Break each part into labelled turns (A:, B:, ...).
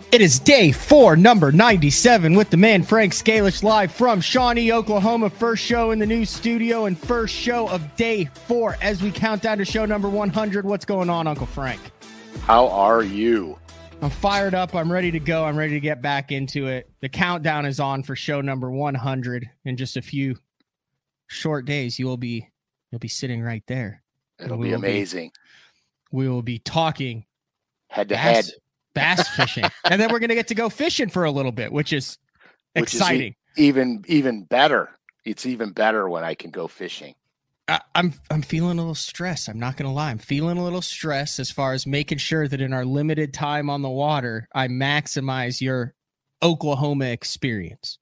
A: It is day 4, number 97, with the man Frank SCALISH live from Shawnee, Oklahoma. First show in the new studio and first show of day 4 as we count down to show number 100. What's going on, Uncle Frank?
B: How are you?
A: I'm fired up. I'm ready to go. I'm ready to get back into it. The countdown is on for show number 100. In just a few short days, you'll be sitting right there.
B: It'll be amazing.
A: We will be talking
B: head to head.
A: Bass fishing, and then we're going to get to go fishing for a little bit, which is exciting.
B: Even better. It's even better when I can go fishing.
A: I'm feeling a little stressed. I'm not going to lie. I'm feeling a little stressed as far as making sure that in our limited time on the water, I maximize your Oklahoma experience.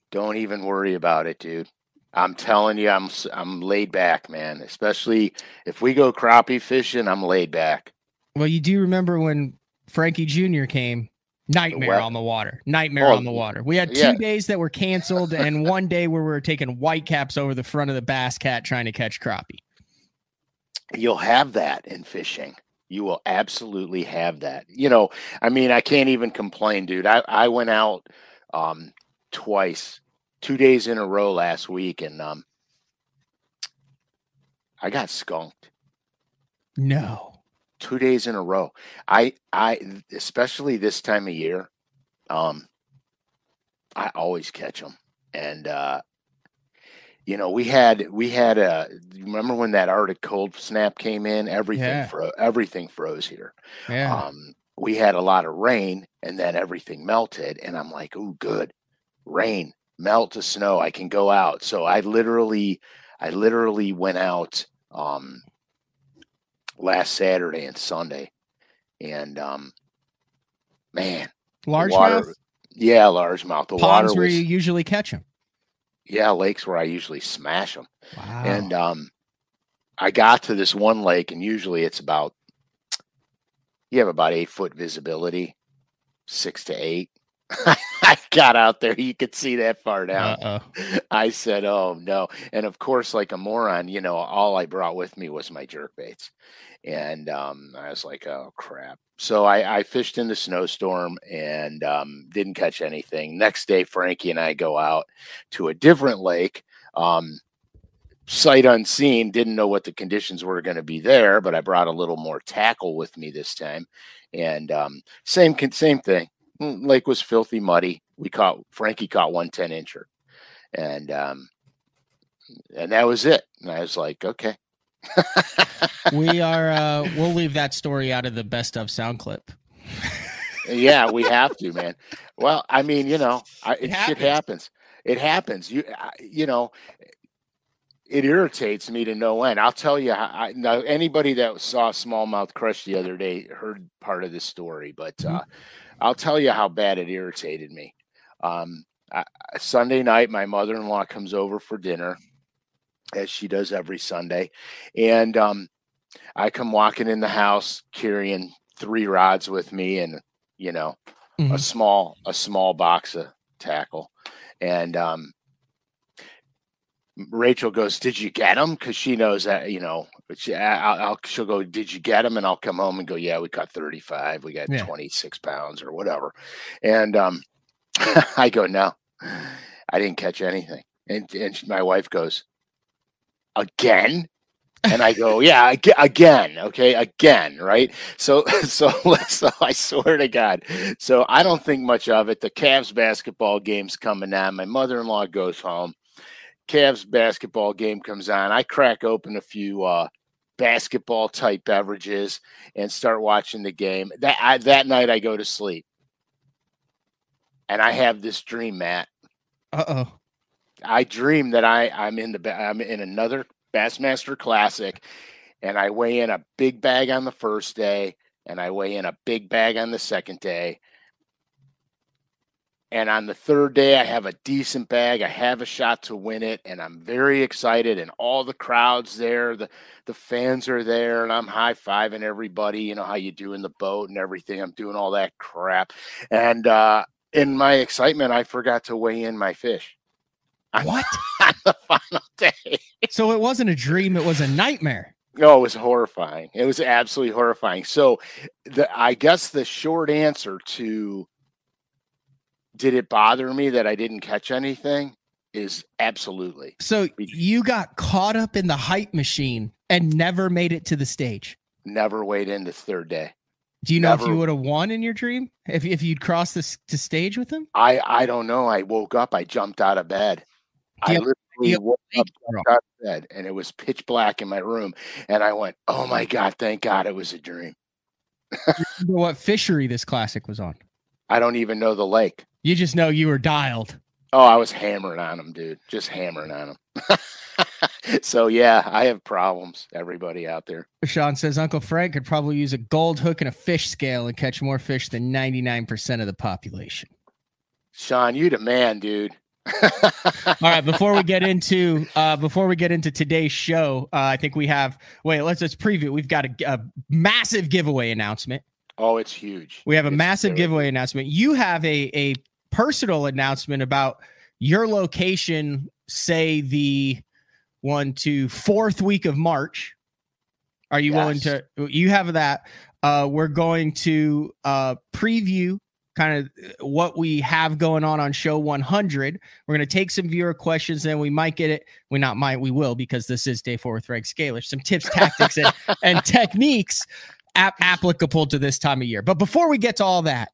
B: Don't even worry about it, dude. I'm telling you, I'm laid back, man. Especially if we go crappie fishing, I'm laid back.
A: Well, you do remember when Frankie Jr. came, nightmare on the water. On the water. We had 2 days that were canceled and 1 day where we were taking whitecaps over the front of the Bass Cat trying to catch crappie.
B: You'll have that in fishing. You will absolutely have that. You know, I mean, I can't even complain, dude. I went out twice, 2 days in a row last week, and I got skunked.
A: No.
B: 2 days in a row. I especially this time of year, I always catch them. And you know, we had remember when that Arctic cold snap came in? Everything froze here.
A: Yeah.
B: We had a lot of rain, and then everything melted, and I'm like, "Ooh, good. Rain, melt to snow. I can go out." So I literally went out last Saturday and Sunday, and man,
A: largemouth.
B: Yeah, largemouth. The
A: ponds
B: water
A: where you usually catch them.
B: Yeah, lakes where I usually smash them.
A: Wow.
B: And I got to this one lake, and usually it's you have about 8-foot visibility, 6 to 8. I got out there, you could see that far down. I said, "Oh no!" And of course, like a moron, you know, all I brought with me was my jerkbaits, and I was like, "Oh crap!" So I fished in the snowstorm and didn't catch anything. Next day, Frankie and I go out to a different lake, sight unseen. Didn't know what the conditions were going to be there, but I brought a little more tackle with me this time, and same thing. Lake was filthy muddy. Frankie caught 1 10-incher, and that was it. And I was like, okay.
A: We'll leave that story out of the best of sound clip.
B: Yeah, we have to, man. Well, I mean, you know, shit happens. It happens. You know, it irritates me to no end. I'll tell you, now anybody that saw smallmouth crush the other day heard part of this story, but I'll tell you how bad it irritated me. Sunday night, my mother-in-law comes over for dinner, as she does every Sunday. And I come walking in the house carrying 3 rods with me and, you know, a small box of tackle. And Rachel goes, "Did you get them?" Because she knows that, you know, but she'll go, "Did you get them?" And I'll come home and go, "Yeah, we caught 35. We got 26 pounds or whatever." And I go, "No, I didn't catch anything." And my wife goes, "Again?" And I go, "Yeah, again. Okay, again, right?" So I swear to God. So I don't think much of it. The Cavs basketball game's coming on. My mother-in-law goes home. Cavs basketball game comes on. I crack open a few basketball type beverages and start watching the game. That night I go to sleep, and I have this dream, Matt. I dream that I'm in another Bassmaster Classic, and I weigh in a big bag on the first day, and I weigh in a big bag on the second day. And on the third day, I have a decent bag. I have a shot to win it, and I'm very excited. And all the crowd's there, the fans are there, and I'm high-fiving everybody. You know how you do in the boat and everything. I'm doing all that crap. And in my excitement, I forgot to weigh in my fish.
A: What?
B: On the final day.
A: So it wasn't a dream. It was a nightmare.
B: No, it was horrifying. It was absolutely horrifying. So I guess the short answer to Did it bother me that I didn't catch anything? Is absolutely.
A: So you got caught up in the hype machine and never made it to the stage.
B: Never weighed in the third day.
A: Do you know if you would have won in your dream if you'd crossed the stage with him?
B: I don't know. I woke up. I jumped out of bed. I literally woke up, jumped out of bed, and it was pitch black in my room. And I went, "Oh my God! Thank God it was a dream."
A: Remember what fishery this classic was on?
B: I don't even know the lake.
A: You just know you were dialed.
B: Oh, I was hammering on him, dude. Just hammering on him. So, yeah, I have problems. Everybody out there.
A: Sean says Uncle Frank could probably use a gold hook and a fish scale and catch more fish than 99% of the population.
B: Sean, you the man, dude.
A: All right, before we get into today's show, I think we have. Wait, let's preview. We've got a massive giveaway announcement.
B: Oh, it's huge.
A: We have a massive giveaway announcement. You have a personal announcement about your location. Say the 4th week of March. Are you willing to? You have that. We're going to preview kind of what we have going on show 100. We're going to take some viewer questions, and we might get it. We will, because this is day 4 with Frank Scalish. Some tips, tactics, and techniques applicable to this time of year. But before we get to all that,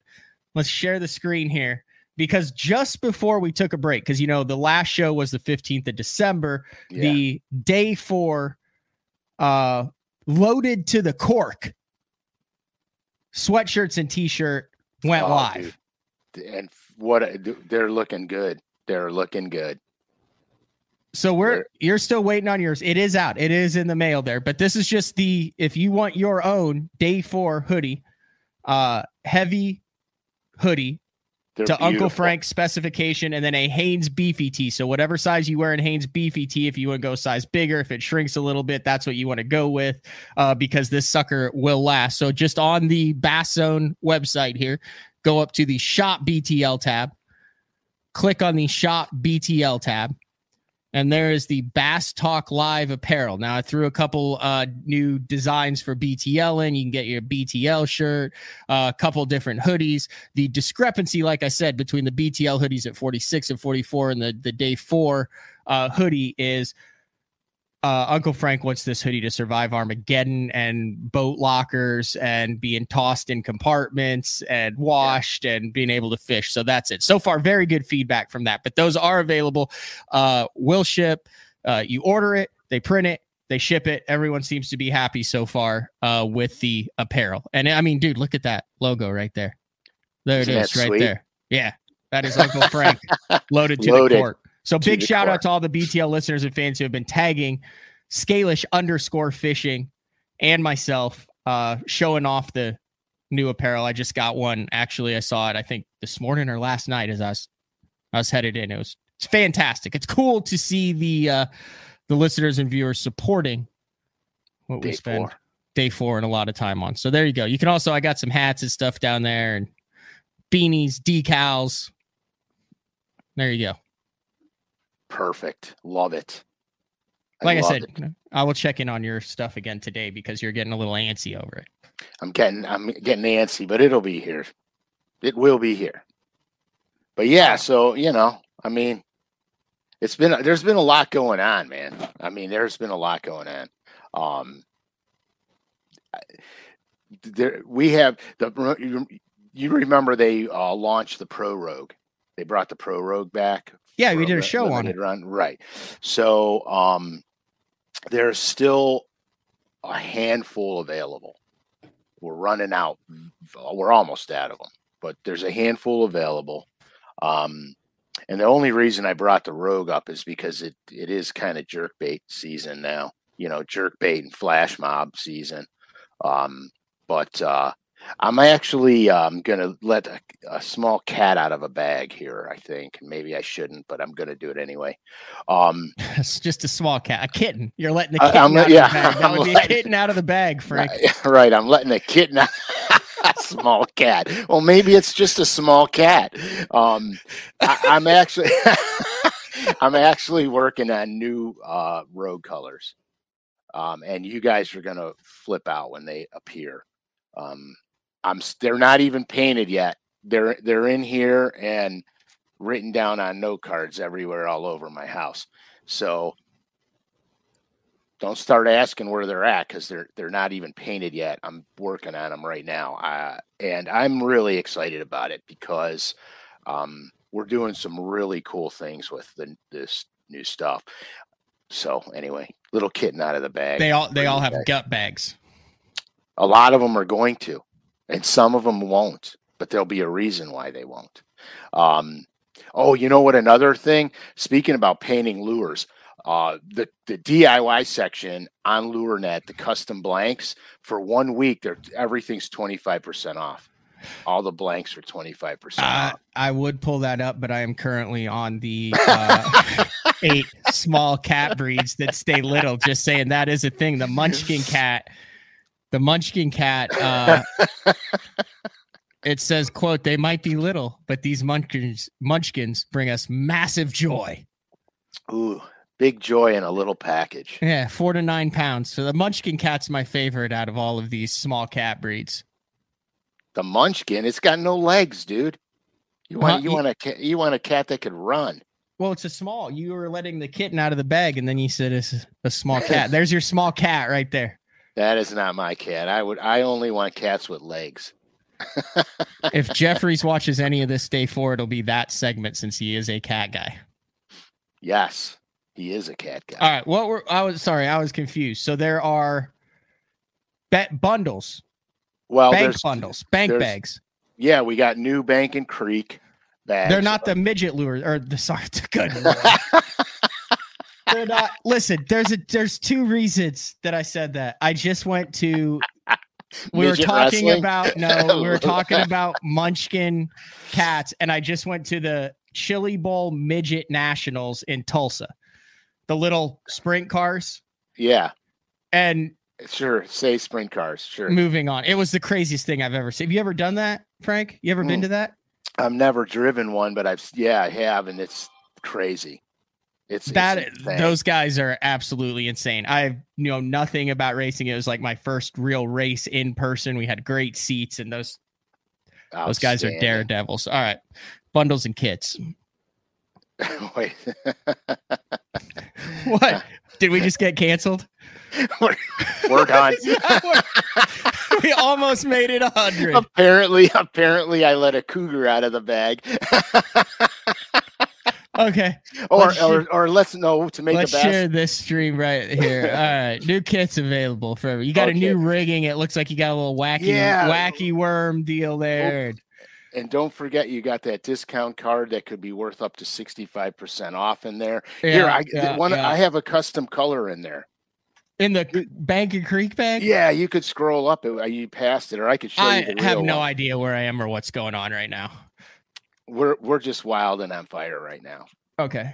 A: let's share the screen here, because just before we took a break, because, the last show was the 15th of December, the day 4 loaded to the cork sweatshirts and t-shirt went live.
B: Dude. And they're looking good. They're looking good.
A: So you're still waiting on yours. It is out. It is in the mail there, but this is just if you want your own day 4 hoodie, heavy hoodie, to beautiful. Uncle Frank's specification, and then a Hanes Beefy tee. So whatever size you wear in Hanes Beefy tee, if you want to go size bigger, if it shrinks a little bit, that's what you want to go with, because this sucker will last. So just on the Bass Zone website here, go up to the Shop BTL tab, click on the Shop BTL tab, and there is the Bass Talk Live apparel. Now, I threw a couple new designs for BTL in. You can get your BTL shirt, a couple different hoodies. The discrepancy, like I said, between the BTL hoodies at 46 and 44 and the day 4 hoodie is Uncle Frank wants this hoodie to survive Armageddon and boat lockers and being tossed in compartments and washed and being able to fish. So that's it. So far, very good feedback from that. But those are available. Will ship. You order it, they print it, they ship it. Everyone seems to be happy so far with the apparel. And I mean, dude, look at that logo right there. There it is, right there. Yeah, that is Uncle Frank loaded to the cork. So big shout out to all the BTL listeners and fans who have been tagging Scalish_fishing and myself, showing off the new apparel. I just got one. Actually, I saw it, I think this morning or last night as I was headed in. It's fantastic. It's cool to see the listeners and viewers supporting what we spend day 4 and a lot of time on. So there you go. You can also, I got some hats and stuff down there, and beanies, decals. There you go.
B: Perfect. Love it.
A: Like I said, I will check in on your stuff again today, because you're getting a little antsy over it.
B: I'm getting antsy, but it'll be here. It will be here. But yeah, so I mean, there's been a lot going on, man. I mean, there's been a lot going on. You remember they launched the Pro Rogue. They brought the Pro Rogue back.
A: Yeah, we did a show on it.
B: Right. So there's still a handful available. We're running out. We're almost out of them, but there's a handful available. And the only reason I brought the Rogue up is because it is kind of jerkbait season now. Jerkbait and flash mob season. But I'm actually going to let a small cat out of a bag here, I think. Maybe I shouldn't, but I'm going to do it anyway.
A: It's just a small cat. A kitten. You're letting the kitten out of the bag. That would be a kitten out a bag, Frank.
B: Right. I'm letting a kitten out. A small cat. Well, maybe it's just a small cat. I'm actually I'm actually working on new Rogue colors. And you guys are going to flip out when they appear. They're not even painted yet. They're in here, and written down on note cards everywhere all over my house. So don't start asking where they're at, because they're not even painted yet. I'm working on them right now, and I'm really excited about it because we're doing some really cool things with this new stuff. So anyway, little kitten out of the bag.
A: They all have gut bags.
B: A lot of them are going to, and some of them won't, but there'll be a reason why they won't. Oh, you know what? Another thing, speaking about painting lures, the DIY section on LureNet, the custom blanks, for 1 week, everything's 25% off. All the blanks are 25% off.
A: I would pull that up, but I am currently on the 8 small cat breeds that stay little. Just saying, that is a thing. The Munchkin cat. It says, quote, "They might be little, but these munchkins bring us massive joy."
B: Ooh, big joy in a little package.
A: Yeah, 4 to 9 pounds. So the Munchkin cat's my favorite out of all of these small cat breeds.
B: The Munchkin, it's got no legs, dude. You want a cat that could run.
A: Well, it's a small. You were letting the kitten out of the bag, and then you said it's a small cat. There's your small cat right there.
B: That is not my cat. I only want cats with legs.
A: If Jeffries watches any of this day 4, it'll be that segment, since he is a cat guy.
B: Yes, he is a cat guy.
A: All right. I was confused. So there are bundles.
B: Well,
A: bank bags.
B: Yeah, we got new Bank and Creek bags.
A: They're not the midget lures, or good. They're not. Listen, there's 2 reasons that I said that. I just went to. We were talking about Munchkin cats, and I just went to the Chili Bowl Midget Nationals in Tulsa, the little sprint cars.
B: Yeah,
A: and
B: sure, say sprint cars. Sure.
A: Moving on, it was the craziest thing I've ever seen. Have you ever done that, Frank? You ever been to that?
B: I've never driven one, but I have, and it's crazy.
A: Those guys are absolutely insane. I know nothing about racing. It was like my first real race in person. We had great seats, and those guys are daredevils. All right, bundles and kits.
B: Wait,
A: what? Did we just get canceled?
B: We're done.
A: We almost made it 100.
B: Apparently, I let a cougar out of the bag.
A: Okay.
B: Or let's know to make.
A: Let's share this stream right here. All right, new kits available for you. Got a new rigging. It looks like you got a little wacky worm deal there.
B: And don't forget, you got that discount card that could be worth up to 65% off in there. I have a custom color in there.
A: In the Bank and Creek bag?
B: Yeah, you could scroll up. You passed it, or I could show you the real
A: I have no
B: one.
A: idea where I am or what's going on right now.
B: We're just wild and on fire right now.
A: Okay.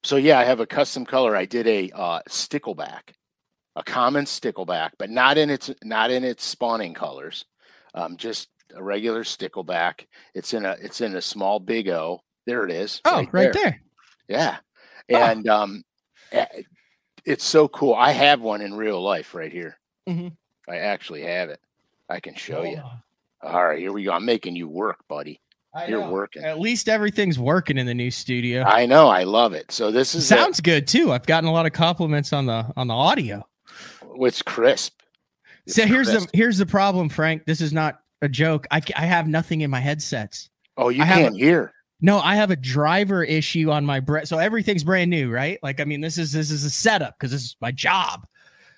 B: So yeah, I have a custom color. I did a stickleback, a common stickleback, but not in its spawning colors. Just a regular stickleback. It's in a small Big O. There it is.
A: Oh, right there.
B: Yeah. And it's so cool. I have one in real life right here.
A: Mm-hmm.
B: I actually have it. I can show you. All right, here we go. I'm making you work, buddy. You're working.
A: At least everything's working in the new studio.
B: I know. I love it. So this
A: sounds good too. I've gotten a lot of compliments on the audio.
B: It's crisp.
A: So here's the problem, Frank. This is not a joke. I have nothing in my headsets.
B: Oh, you can't hear.
A: No, I have a driver issue on my so everything's brand new, right? Like, I mean, this is a setup because this is my job,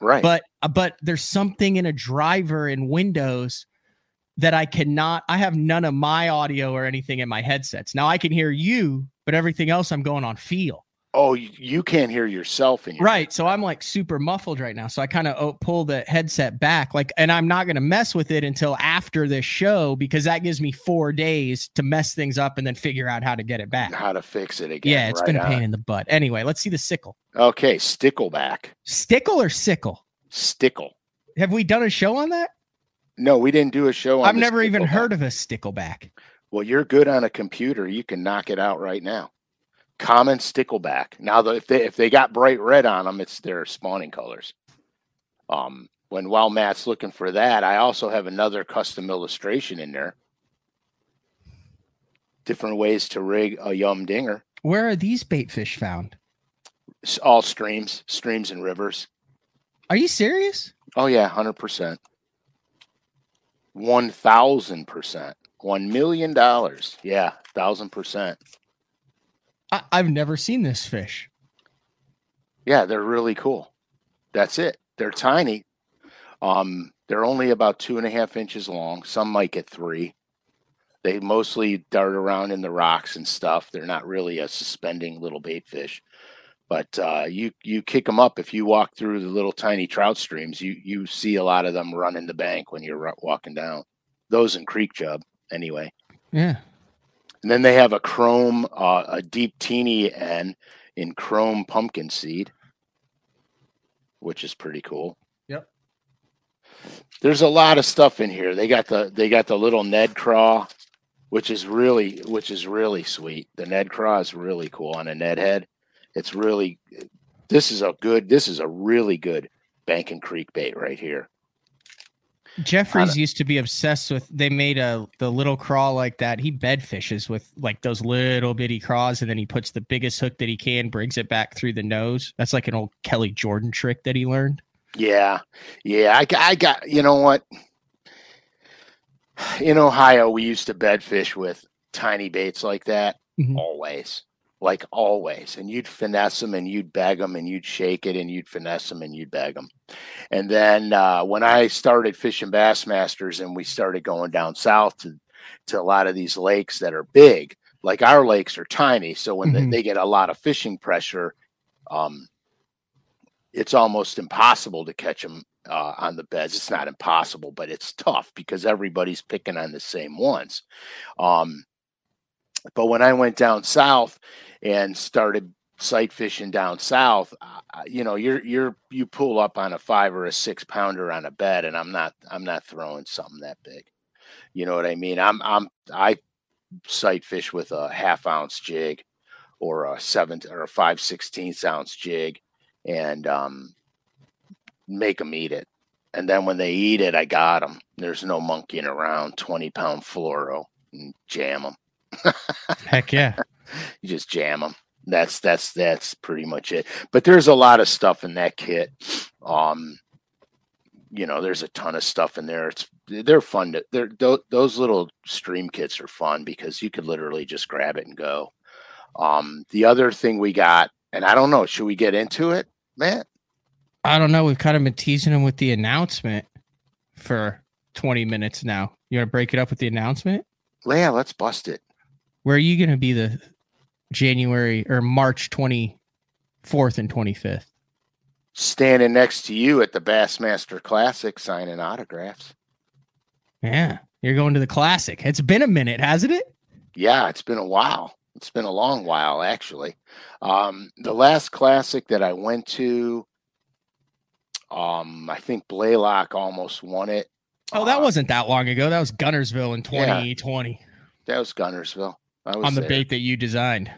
B: right?
A: But there's something in a driver in Windows that I have none of my audio or anything in my headsets. Now I can hear you, but everything else I'm going on feel.
B: Oh, you can't hear yourself in your
A: right. So I'm like super muffled right now. So I kind of pull the headset back, and I'm not going to mess with it until after this show, because that gives me 4 days to mess things up and then figure out how to get it back.
B: How to fix it again.
A: Yeah, it's been a pain in the butt. Anyway, let's see the sickle.
B: Okay, stickleback.
A: Stickle or sickle?
B: Stickle.
A: Have we done a show on that?
B: No, we didn't do a show on
A: I've never even heard of a stickleback.
B: Well, you're good on a computer. You can knock it out right now. Common stickleback. Now, if they got bright red on them, it's their spawning colors. While Matt's looking for that, I also have another custom illustration in there. different ways to rig a yum dinger.
A: Where are these bait fish found?
B: All streams and rivers.
A: Are you serious?
B: Oh yeah, 100%. 1,000%. $1 million. Yeah, 1,000%.
A: I've never seen this fish.
B: Yeah, they're really cool. That's it. They're tiny. They're only about 2.5 inches long. Some might get 3. They mostly dart around in the rocks and stuff. They're not really a suspending little bait fish. But you kick them up. If you walk through the little tiny trout streams, you see a lot of them running the bank when you're walking down. Those in creek chub, anyway.
A: Yeah.
B: And then they have a chrome, a deep teeny N in chrome pumpkin seed, which is pretty cool.
A: Yep.
B: There's a lot of stuff in here. They got the little Ned craw, which is really sweet. The Ned craw is really cool on a Ned head. It's really, this is a really good bank and creek bait right here.
A: Jeffries used to be obsessed with, they made the little craw like that. He bed fishes with like those little bitty craws, and then he puts the biggest hook that he can, brings it back through the nose. That's like an old Kelly Jordan trick that he learned.
B: Yeah. I got, you know what? In Ohio, we used to bed fish with tiny baits like that.
A: Mm-hmm.
B: Always. And you'd finesse them and you'd bag them and you'd shake it and you'd finesse them and you'd bag them. And then when I started fishing Bassmasters and we started going down south to a lot of these lakes that are big, like our lakes are tiny. So when they get a lot of fishing pressure, it's almost impossible to catch them on the beds. It's not impossible, but it's tough because everybody's picking on the same ones. But when I went down south and started sight fishing down south, you pull up on a 5 or a 6 pounder on a bed, and I'm not throwing something that big. You know what I mean? I sight fish with a 1/2 ounce jig or a 7 or a 5/16 ounce jig, and make them eat it. And then when they eat it, I got them. There's no monkeying around. 20-pound fluoro, and jam them.
A: Heck yeah.
B: You just jam them. That's pretty much it. But there's a lot of stuff in that kit. There's a ton of stuff in there. They're fun those little stream kits are fun because you could literally just grab it and go. The other thing we got, and I don't know, should we get into it, Matt?
A: I don't know. We've kind of been teasing him with the announcement for 20 minutes now. You want to break it up with the announcement?
B: Yeah, let's bust it.
A: Where are you going to be the January or March 24th and 25th?
B: Standing next to you at the Bassmaster Classic signing autographs.
A: Yeah, you're going to the Classic. It's been a minute, hasn't it?
B: Yeah, it's been a while. It's been a long while, actually. The last Classic that I went to, I think Blaylock almost won it.
A: Oh, that wasn't that long ago. That was Gunnersville in 2020.
B: Yeah, that was Gunnersville.
A: On the bait that you designed.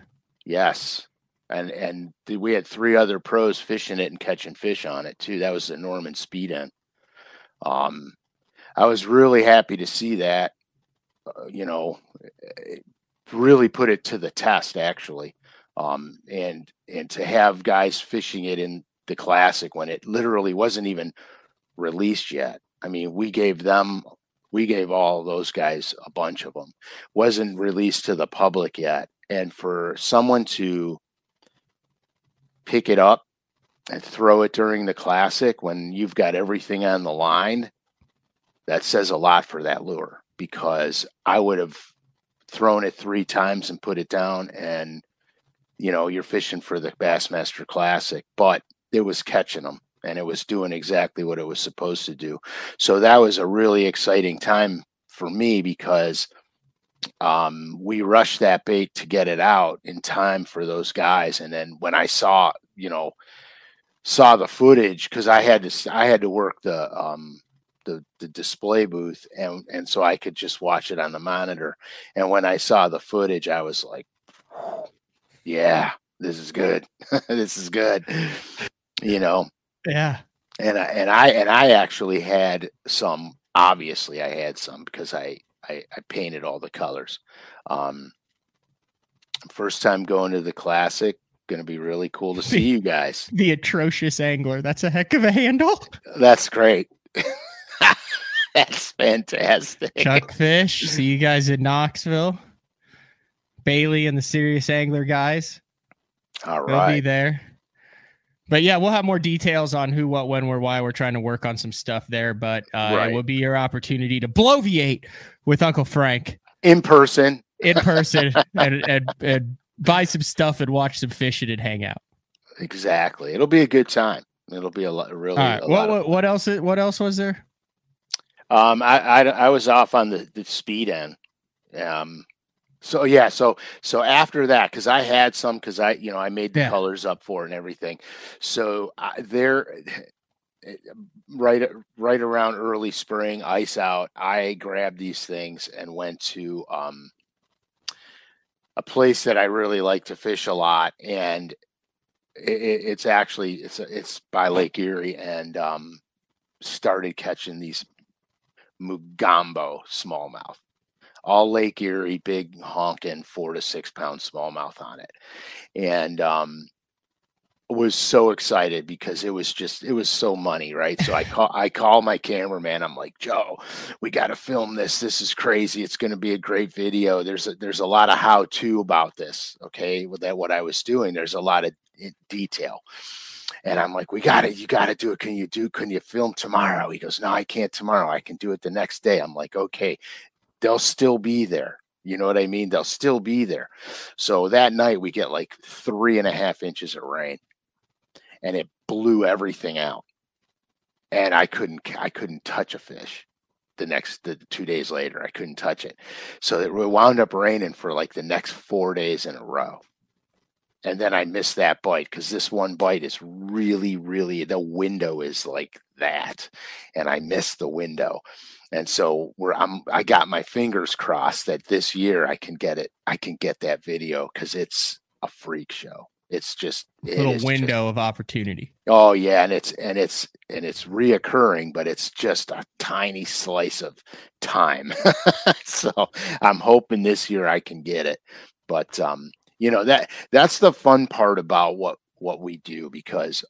B: Yes. And we had 3 other pros fishing it and catching fish on it too. That was the Norman Speed End. I was really happy to see that, really put it to the test actually. And to have guys fishing it in the Classic when it literally wasn't even released yet. I mean, we gave all those guys a bunch of them. Wasn't released to the public yet. And for someone to pick it up and throw it during the Classic when you've got everything on the line, that says a lot for that lure, because I would have thrown it 3 times and put it down, and you're fishing for the Bassmaster Classic, but it was catching them. And it was doing exactly what it was supposed to do. So that was a really exciting time for me because we rushed that bait to get it out in time for those guys. And then when I saw the footage, because I had to work the display booth, and so I could just watch it on the monitor. And when I saw the footage, I was like, yeah, this is good. This is good.
A: Yeah.
B: And I actually had some. Obviously, I had some because I painted all the colors. First time going to the Classic. Going to be really cool to see you guys.
A: The atrocious angler. That's a heck of a handle.
B: That's great. That's fantastic.
A: Chuck Fish. See you guys in Knoxville. Bailey and the Serious Angler guys.
B: All right.
A: They'll be there. But yeah, we'll have more details on who, what, when, where, why. We're trying to work on some stuff there, but it will be your opportunity to bloviate with Uncle Frank
B: in person,
A: and buy some stuff and watch some fishing and hang out.
B: Exactly. It'll be a good time. It'll be a lot, really.
A: All right. What else? What else was there?
B: I was off on the speed end. So after that, because I had some, because I made the colors up for it and everything. So right around early spring, ice out, I grabbed these things and went to a place that I really like to fish a lot, and it's by Lake Erie, and started catching these Mugambo smallmouth. All Lake Erie, big honking 4 to 6 pound smallmouth on it. And was so excited because it was so money, right? So I call my cameraman. I'm like, Joe, we got to film this. This is crazy. It's going to be a great video. There's a lot of how-to about this. Okay. With that, what I was doing, there's a lot of detail. And I'm like, you got to do it. Can you film tomorrow? He goes, no, I can't tomorrow. I can do it the next day. I'm like, okay. They'll still be there. You know what I mean? They'll still be there. So that night we get like 3.5 inches of rain, and it blew everything out. And I couldn't touch a fish. The 2 days later, I couldn't touch it. So it wound up raining for like the next 4 days in a row. And then I missed that bite because this one bite is really, really, the window is like that. And I missed the window. And so I got my fingers crossed that this year I can get it. I can get that video because it's a freak show. It's just
A: a little window of opportunity.
B: Oh yeah, and it's reoccurring, but it's just a tiny slice of time. So I'm hoping this year I can get it. But that's the fun part about what we do, because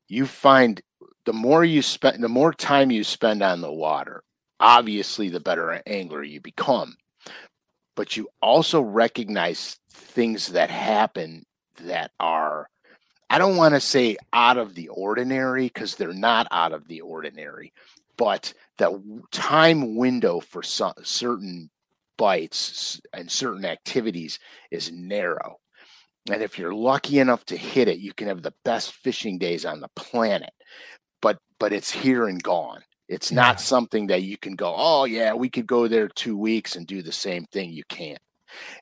B: you find the more time you spend on the water, obviously the better angler you become. But you also recognize things that happen that are, I don't want to say out of the ordinary, because they're not out of the ordinary, but the time window for certain bites and certain activities is narrow. And if you're lucky enough to hit it, you can have the best fishing days on the planet. But it's here and gone. It's not something that you can go, oh yeah, we could go there 2 weeks and do the same thing. You can't.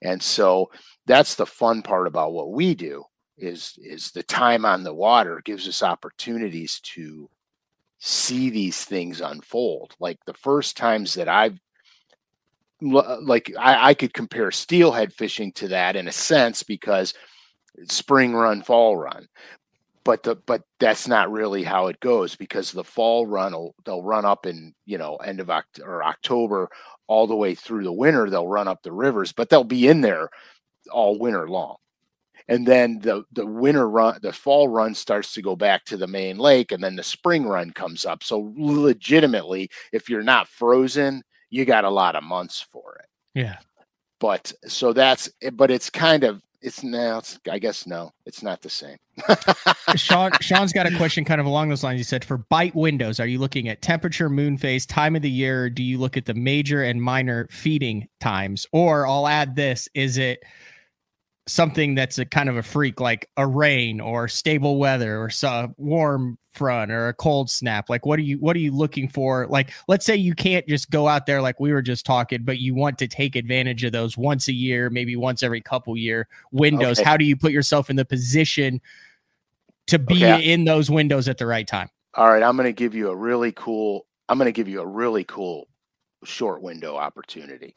B: And so that's the fun part about what we do is the time on the water gives us opportunities to see these things unfold. Like the first times that I could compare steelhead fishing to that in a sense, because spring run, fall run. But that's not really how it goes, because the fall run, they'll run up in, end of October all the way through the winter. They'll run up the rivers, but they'll be in there all winter long. And then the winter run, the fall run starts to go back to the main lake, and then the spring run comes up. So legitimately, if you're not frozen, you got a lot of months for it.
A: Yeah.
B: But it's kind of, it's not the same.
A: Sean's got a question kind of along those lines. He said, for bite windows, are you looking at temperature, moon phase, time of the year, or do you look at the major and minor feeding times? Or I'll add this, is it something that's a kind of a freak, like a rain or stable weather or warm front or a cold snap? Like, what are you looking for? Like, let's say you can't just go out there like we were just talking, but you want to take advantage of those once a year, maybe once every couple year windows. Okay. How do you put yourself in the position to be in those windows at the right time?
B: All right. I'm going to give you a really cool short window opportunity.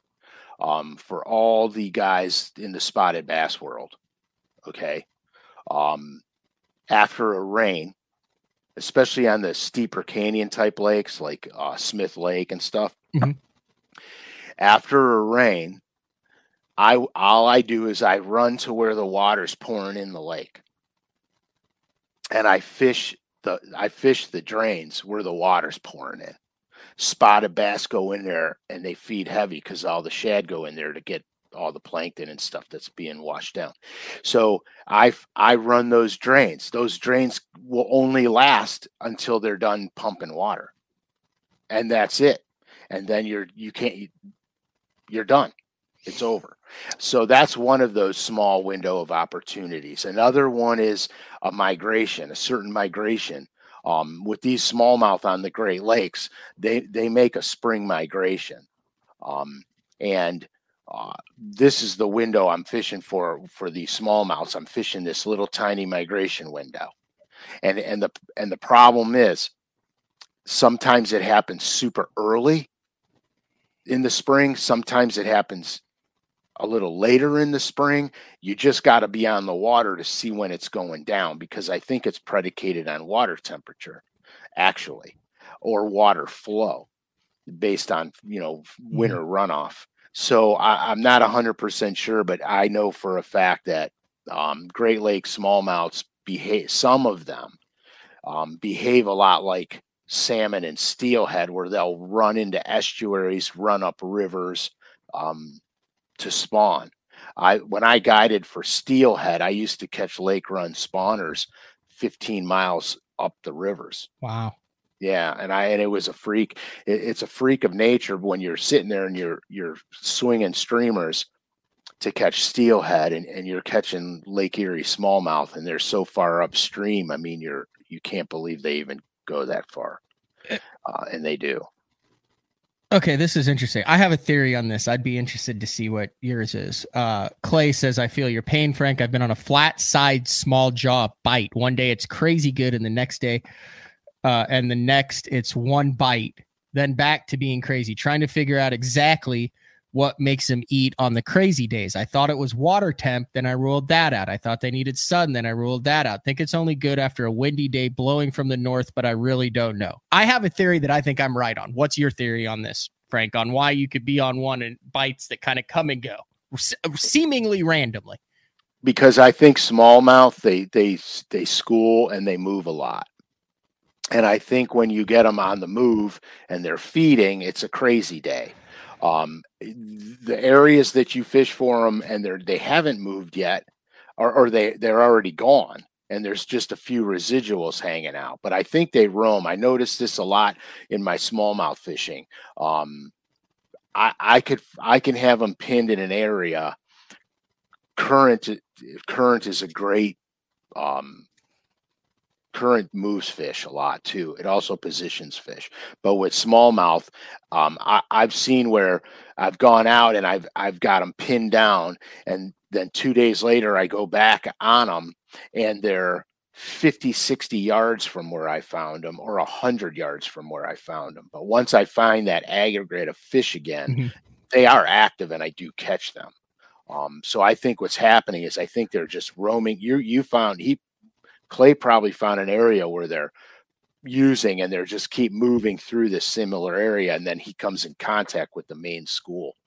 B: For all the guys in the spotted bass world. Okay. After a rain, especially on the steeper canyon type lakes, like Smith Lake and stuff, after a rain, all I do is I run to where the water's pouring in the lake, and I fish the drains where the water's pouring in. Spotted bass go in there and they feed heavy because all the shad go in there to get all the plankton and stuff that's being washed down. So I run those drains. Those drains will only last until they're done pumping water, and that's it. And then you're done. It's over. So that's one of those small window of opportunities. Another one is a certain migration. With these smallmouth on the Great Lakes, they make a spring migration. This is the window I'm fishing for these smallmouths. I'm fishing this little tiny migration window. And the problem is sometimes it happens super early in the spring. Sometimes it happens a little later in the spring. You just got to be on the water to see when it's going down, because I think it's predicated on water temperature, actually, or water flow based on, winter runoff. So I'm not 100% sure, but I know for a fact that Great Lakes smallmouths some of them behave a lot like salmon and steelhead, where they'll run into estuaries, run up rivers, to spawn. When I guided for steelhead, I used to catch lake run spawners 15 miles up the rivers.
A: Wow.
B: Yeah, and it was a freak. It's a freak of nature when you're sitting there and you're swinging streamers to catch steelhead, and you're catching Lake Erie smallmouth, and they're so far upstream. I mean, you can't believe they even go that far, and they do.
A: Okay, this is interesting. I have a theory on this. I'd be interested to see what yours is. Clay says, I feel your pain, Frank. I've been on a flat side, small jaw bite. One day it's crazy good, and the next day, and the next it's one bite, then back to being crazy, trying to figure out exactly what makes them eat on the crazy days. I thought it was water temp, then I ruled that out. I thought they needed sun, then I ruled that out. Think it's only good after a windy day blowing from the north, but I really don't know. I have a theory that I think I'm right on. What's your theory on this, Frank, on why you could be on one and bites that kind of come and go seemingly randomly?
B: Because I think smallmouth, they school and they move a lot. And I think when you get them on the move and they're feeding, it's a crazy day. The areas that you fish for them and they haven't moved yet, or they're already gone, and there's just a few residuals hanging out. But I think they roam. I noticed this a lot in my smallmouth fishing. I can have them pinned in an area. Current is a great current moves fish a lot too. It also positions fish. But with smallmouth, I've seen where I've gone out and I've got them pinned down, and then 2 days later I go back on them and they're 50, 60 yards from where I found them, or 100 yards from where I found them. But once I find that aggregate of fish again, they are active and I do catch them. So I think what's happening is I think they're just roaming. Clay probably found an area where they're using, and they're just keep moving through this similar area, and then he comes in contact with the main school,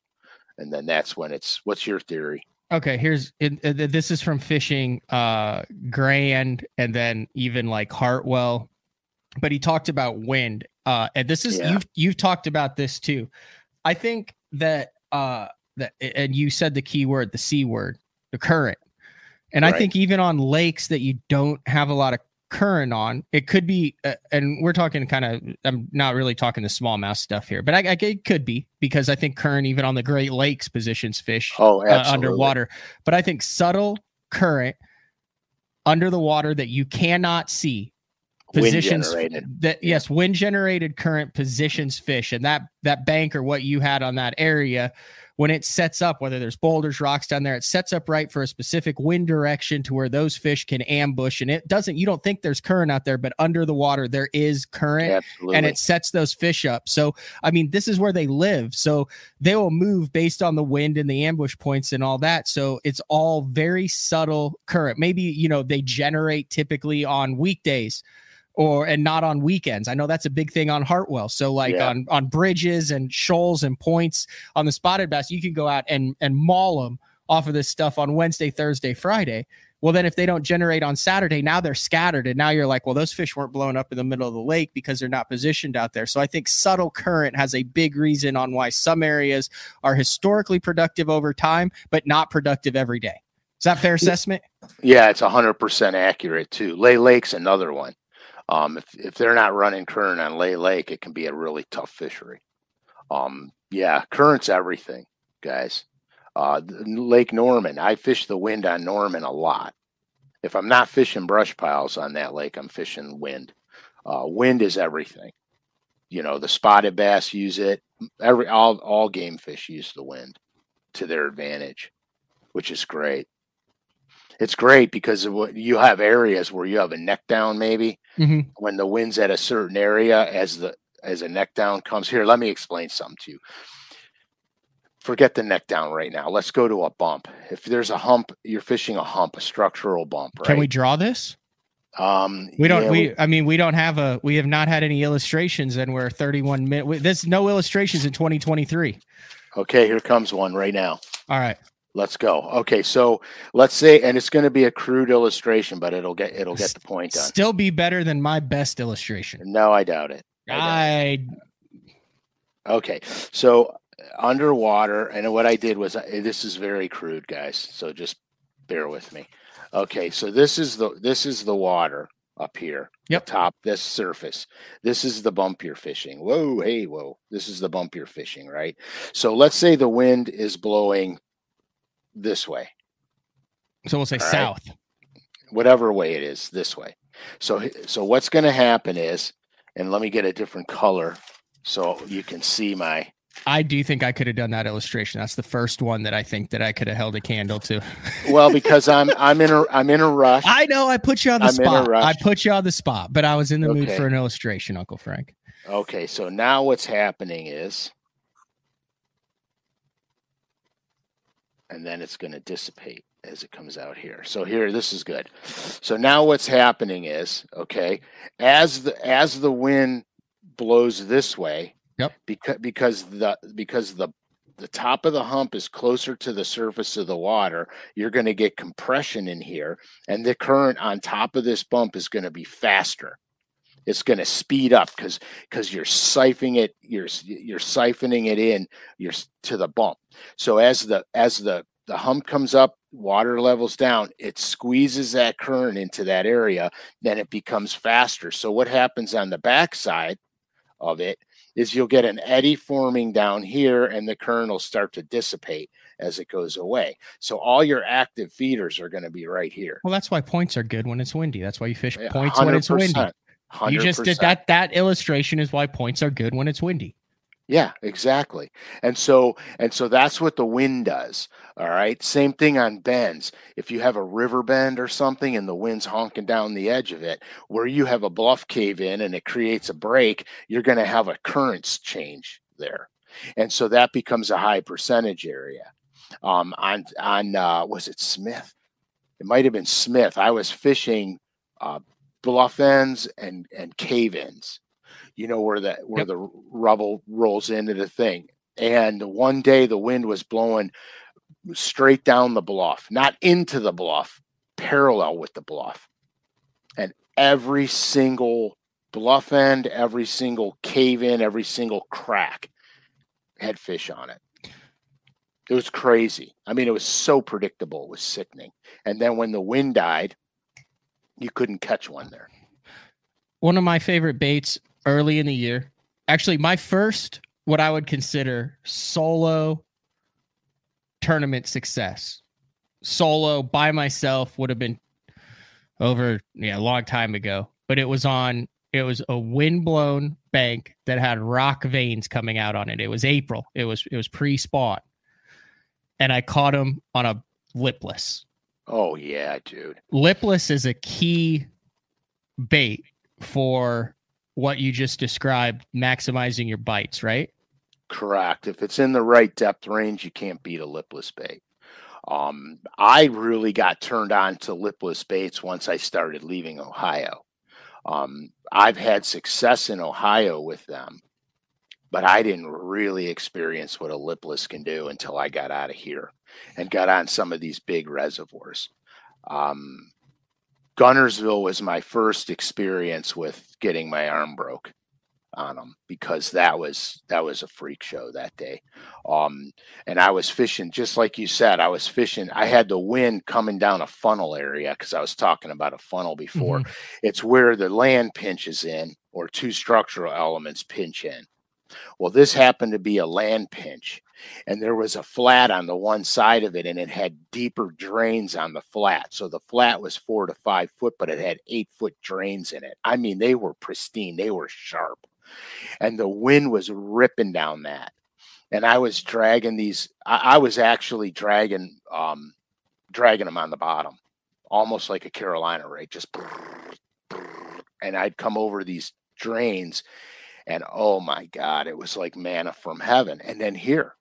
B: and then that's when what's your theory?
A: Okay, this is from fishing Grand, and then even like Hartwell, but he talked about wind, and this is you've talked about this too. I think that and you said the key word, the C word, the current. And right. I think even on lakes that you don't have a lot of current on, it could be, and we're talking I'm not really talking the smallmouth stuff here, but it could be, because I think current even on the Great Lakes positions fish underwater. But I think subtle current under the water that you cannot see positions wind generated current positions fish, and that bank or what you had on that area, when it sets up, whether there's boulders, rocks down there, it sets up right for a specific wind direction to where those fish can ambush. And you don't think there's current out there, but under the water, there is current. Absolutely. And it sets those fish up. So, I mean, this is where they live. So they will move based on the wind and the ambush points and all that. So it's all very subtle current. Maybe, they generate typically on weekdays, and not on weekends. I know that's a big thing on Hartwell. So like on bridges and shoals and points on the spotted bass, you can go out and maul them off of this stuff on Wednesday, Thursday, Friday. Well, then if they don't generate on Saturday, now they're scattered. And now you're like, well, those fish weren't blown up in the middle of the lake because they're not positioned out there. So I think subtle current has a big reason on why some areas are historically productive over time, but not productive every day. Is that a fair assessment?
B: Yeah, it's 100% accurate too. Lay Lake's another one. If they're not running current on Lay Lake, it can be a really tough fishery. Yeah, current's everything, guys. Lake Norman, I fish the wind on Norman a lot. If I'm not fishing brush piles on that lake, I'm fishing wind. Wind is everything. You know, the spotted bass use it. All game fish use the wind to their advantage, which is great. It's great because you have areas where you have a neck down, maybe when the wind's at a certain area as a neck down comes. Here, let me explain something to you. Forget the neck down right now. Let's go to a bump. If there's a hump, you're fishing a hump, a structural bump, right?
A: Can we draw this? We have not had any illustrations, and we're 31 minutes. There's no illustrations in 2023.
B: Okay, here comes one right now.
A: All right.
B: Let's go. Okay, so let's say, and it's going to be a crude illustration, but it'll get the point done.
A: Still be better than my best illustration.
B: No, I doubt it. Okay, so underwater, and what I did was, this is very crude, guys, so just bear with me. Okay, so this is the water up here.
A: Yep.
B: Top, this surface. This is the bump you're fishing. Whoa, hey, whoa. This is the bump you're fishing, right? So let's say the wind is blowing this way.
A: So we'll say south.
B: Right? Whatever way it is, this way. So what's going to happen is, and let me get a different color so you can see my.
A: I do think I could have done that illustration. That's the first one that I think that I could have held a candle to.
B: Well, because I'm in a rush.
A: I know I put you on the spot. I put you on the spot, but I was in the mood for an illustration, Uncle Frank.
B: Okay, so now what's happening is, and then it's going to dissipate as it comes out here. So here, this is good. So now what's happening is, okay, as the wind blows this way,
A: yep,
B: because the top of the hump is closer to the surface of the water, you're going to get compression in here, and the current on top of this bump is going to be faster. It's going to speed up because you're siphoning it. You're siphoning it in. You're to the bump. So as the hump comes up, water levels down. It squeezes that current into that area. Then it becomes faster. So what happens on the backside of it is you'll get an eddy forming down here, and the current will start to dissipate as it goes away. So all your active feeders are going to be right here.
A: Well, that's why points are good when it's windy. That's why you fish points when it's windy.
B: 100%.
A: You just did that. That illustration is why points are good when it's windy.
B: Yeah, exactly. And so that's what the wind does. All right. Same thing on bends. If you have a river bend or something and the wind's honking down the edge of it, where you have a bluff cave in and it creates a break, you're going to have a currents change there. And so that becomes a high percentage area. On was it Smith? It might have been Smith. I was fishing bluff ends and cave ends, you know, where the rubble rolls into the thing. And one day the wind was blowing straight down the bluff, not into the bluff, parallel with the bluff. And every single bluff end, every single cave in, every single crack had fish on it. It was crazy. I mean, it was so predictable. It was sickening. And then when the wind died, you couldn't catch one there.
A: One of my favorite baits early in the year, actually my first, what I would consider solo tournament success. Solo by myself would have been over a long time ago, but it was a windblown bank that had rock veins coming out on it. It was April. It was pre-spawn. And I caught him on a lipless.
B: Oh yeah, dude.
A: Lipless is a key bait for what you just described, maximizing your bites, right?
B: Correct. If it's in the right depth range, you can't beat a lipless bait. I really got turned on to lipless baits once I started leaving Ohio. I've had success in Ohio with them, but I didn't really experience what a lipless can do until I got out of here and got on some of these big reservoirs. Gunnersville was my first experience with getting my arm broke on them, because that was a freak show that day. And I was fishing, just like you said, I was fishing. I had the wind coming down a funnel area, because I was talking about a funnel before. Mm-hmm. It's where the land pinches in, or two structural elements pinch in. Well, this happened to be a land pinch, and there was a flat on the one side of it, and it had deeper drains on the flat. So the flat was 4 to 5 foot, but it had 8-foot drains in it. I mean, they were pristine. They were sharp. And the wind was ripping down that. And I was dragging these. I was actually dragging them on the bottom, almost like a Carolina rig, just. And I'd come over these drains, and oh my God, it was like manna from heaven. And then here,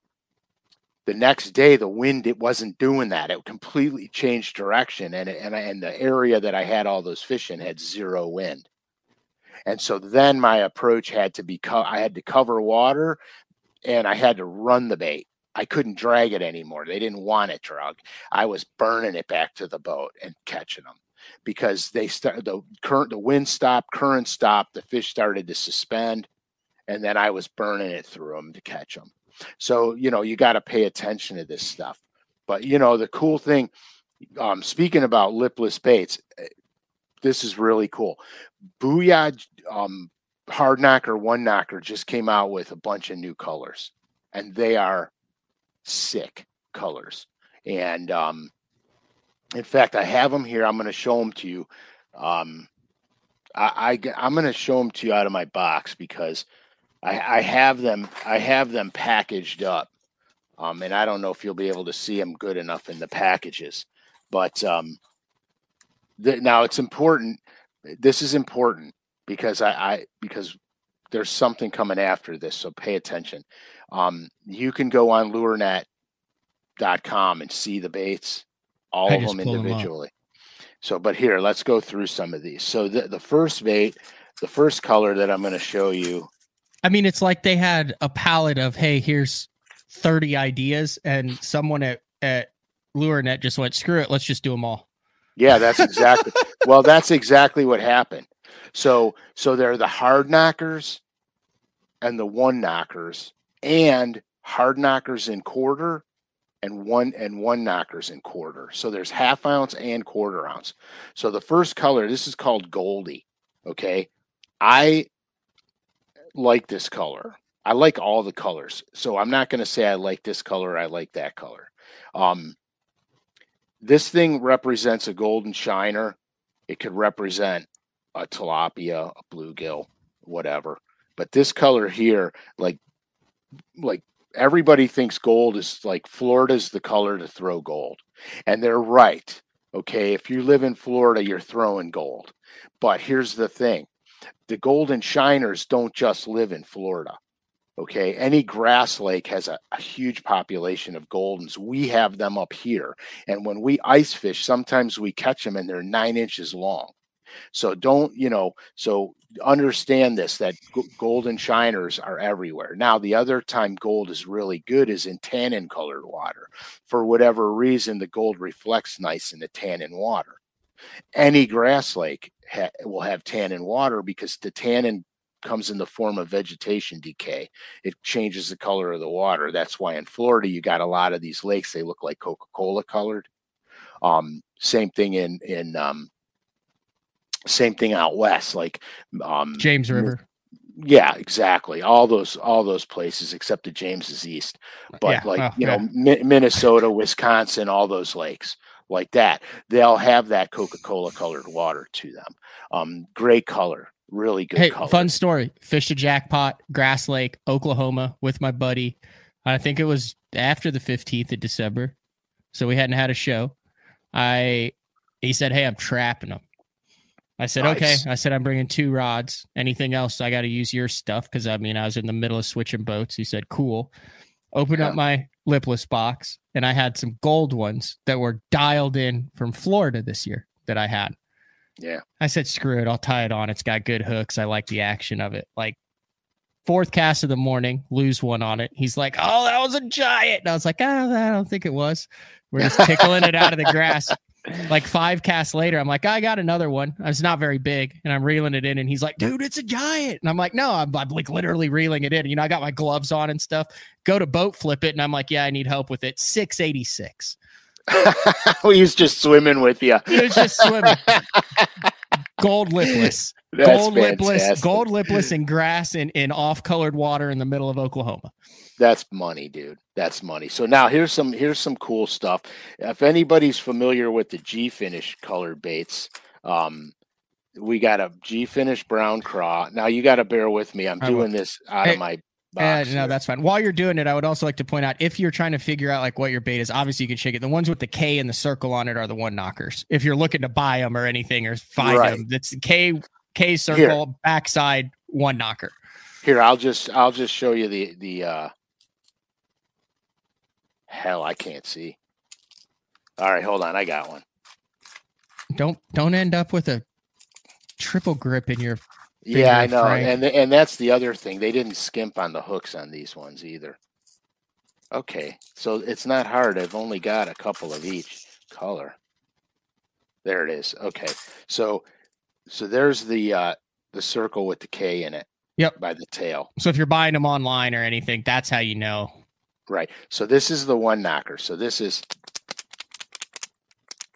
B: the next day, the wind, it wasn't doing that. It completely changed direction. And the area that I had all those fish in had zero wind. And so then my approach had to be, I had to cover water, and I had to run the bait. I couldn't drag it anymore. They didn't want it drug. I was burning it back to the boat and catching them, because the wind stopped, current stopped, the fish started to suspend, and then I was burning it through them to catch them. So, you got to pay attention to this stuff. But, the cool thing, speaking about lipless baits, this is really cool. Booyah Hard Knocker, One Knocker just came out with a bunch of new colors, and they are sick colors. And in fact, I have them here. I'm going to show them to you. I'm going to show them to you out of my box, because I have them packaged up. And I don't know if you'll be able to see them good enough in the packages, but now it's important. This is important, because because there's something coming after this. So pay attention. You can go on lurenet.com and see the baits, all of them individually. So, but here, let's go through some of these. So the first bait, the first color that I'm going to show you.
A: I mean, it's like they had a palette of, hey, here's 30 ideas, and someone at LureNet just went, screw it, let's just do them all.
B: Yeah, that's exactly. Well, that's exactly what happened. So there are the hard knockers and the one knockers, and hard knockers in quarter, and one knockers in quarter. So there's half ounce and quarter ounce. So the first color, this is called Goldie. Okay. I like this color. I like all the colors. So I'm not going to say I like this color, I like that color. This thing represents a golden shiner. It could represent a tilapia, a bluegill, whatever. But this color here, like everybody thinks gold is like Florida's the color to throw gold. And they're right. Okay. If you live in Florida, you're throwing gold. But here's the thing. The golden shiners don't just live in Florida. Okay. Any grass lake has a huge population of goldens. We have them up here. And when we ice fish, sometimes we catch them and they're 9 inches long. So so understand this, that golden shiners are everywhere. Now, the other time gold is really good is in tannin colored water. For whatever reason, the gold reflects nice in the tannin water. Any grass lake will have tannin water, because the tannin comes in the form of vegetation decay. It changes the color of the water. That's why in Florida, you got a lot of these lakes, they look like Coca-Cola colored. Same thing same thing out west, like
A: James River.
B: Yeah, exactly. All those places, except the James is east. But Minnesota, Wisconsin, all those lakes like that, they'll have that Coca-Cola colored water to them. Great color, really good color.
A: Fun story. Fished a jackpot, Grass Lake, Oklahoma, with my buddy. I think it was after the 15th of December, so we hadn't had a show. He said, "Hey, I'm trapping them." I said, nice. Okay. I said, I'm bringing 2 rods. Anything else, I got to use your stuff, because I was in the middle of switching boats. He said, cool. Opened up my lipless box, and I had some gold ones that were dialed in from Florida this year that I had.
B: Yeah.
A: I said, screw it. I'll tie it on. It's got good hooks. I like the action of it. Like, fourth cast of the morning, lose one on it. He's like, oh, that was a giant. And I was like, I don't think it was. We're just tickling it out of the grass. Like 5 casts later, I'm like, I got another one. It's not very big. And I'm reeling it in. And he's like, dude, it's a giant. And I'm like, no, I'm like literally reeling it in. You know, I got my gloves on and stuff. Go to boat flip it. And I'm like, yeah, I need help with it. 686.
B: He was just swimming with you.
A: He was just swimming. Gold lipless. Gold lipless in grass in off-colored water in the middle of Oklahoma.
B: That's money, dude. That's money. So now here's some cool stuff. If anybody's familiar with the G-Finish colored baits, we got a G-Finish brown craw. Now you got to bear with me. I'm doing this out of my box.
A: No, that's fine. While you're doing it, I would also like to point out, if you're trying to figure out like what your bait is, obviously you can shake it. The ones with the K and the circle on it are the one knockers. If you're looking to buy them or anything or find them, it's K circle, backside, one knocker.
B: Here, I'll just show you the hell, I can't see. All right, hold on, I got one.
A: Don't end up with a triple grip in your finger,
B: yeah, I know.
A: Frank.
B: And that's the other thing. They didn't skimp on the hooks on these ones either. Okay, so it's not hard. I've only got a couple of each color. There it is. Okay, so there's the circle with the K in it.
A: Yep.
B: By the tail.
A: So if you're buying them online or anything, that's how you know.
B: Right. So this is the one knocker. So this is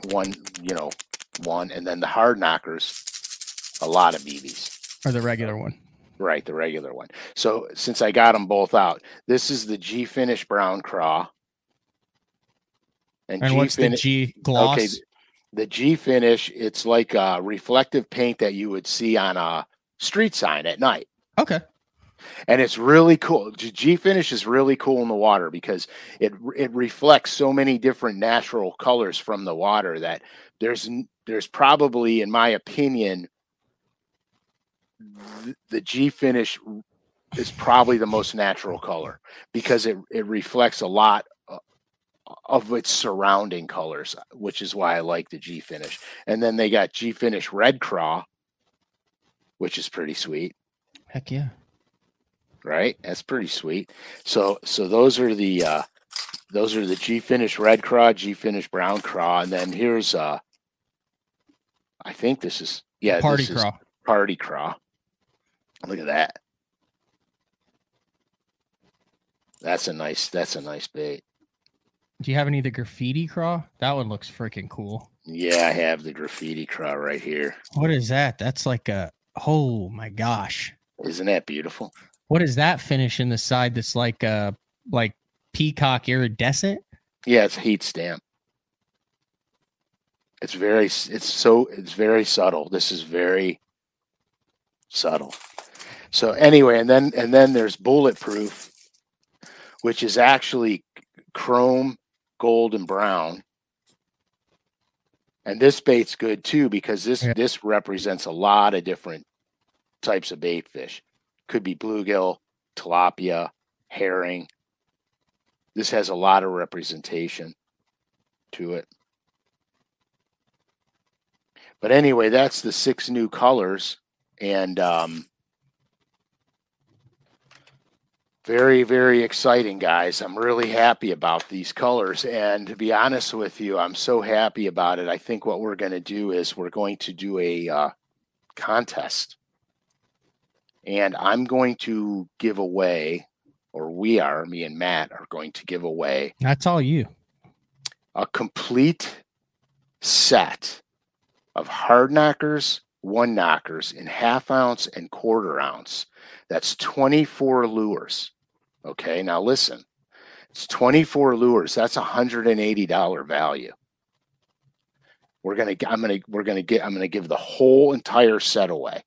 B: one, one, and then the hard knockers, a lot of BBs.
A: Or the regular one.
B: Right, the regular one. So since I got them both out, this is the G-Finish brown craw.
A: And what's the G gloss?
B: Okay, the G-Finish, it's like a reflective paint that you would see on a street sign at night.
A: Okay.
B: And it's really cool. G-Finish is really cool in the water because it reflects so many different natural colors from the water that there's probably, in my opinion, the G-Finish is probably the most natural color because it reflects a lot of its surrounding colors, which is why I like the G-Finish. And then they got G-Finish red craw, which is pretty sweet.
A: Heck yeah.
B: Right? That's pretty sweet. So those are the G-Finish red craw, G-Finish brown craw, and then here's I think this is
A: party craw.
B: Party craw. Look at that. That's a nice bait.
A: Do you have any of the graffiti craw? That one looks freaking cool.
B: Yeah, I have the graffiti craw right here.
A: What is that? That's like oh my gosh.
B: Isn't that beautiful?
A: What is that finish in the side that's like peacock iridescent?
B: Yeah, it's heat stamp. It's very subtle. This is very subtle. So anyway, and then there's bulletproof, which is actually chrome, gold, and brown. And this bait's good too because this represents a lot of different types of bait fish. Could be bluegill, tilapia, herring. This has a lot of representation to it. But anyway, that's the 6 new colors, and very, very exciting, guys. I'm really happy about these colors, and to be honest with you, I'm so happy about it. I think what we're going to do is we're going to do a contest. And I'm going to give away, or me and Matt are going to give away.
A: That's all you.
B: A complete set of hard knockers, one knockers in ½ ounce and ¼ ounce. That's 24 lures. Okay, now listen. It's 24 lures. That's $180 value. I'm gonna give the whole entire set away.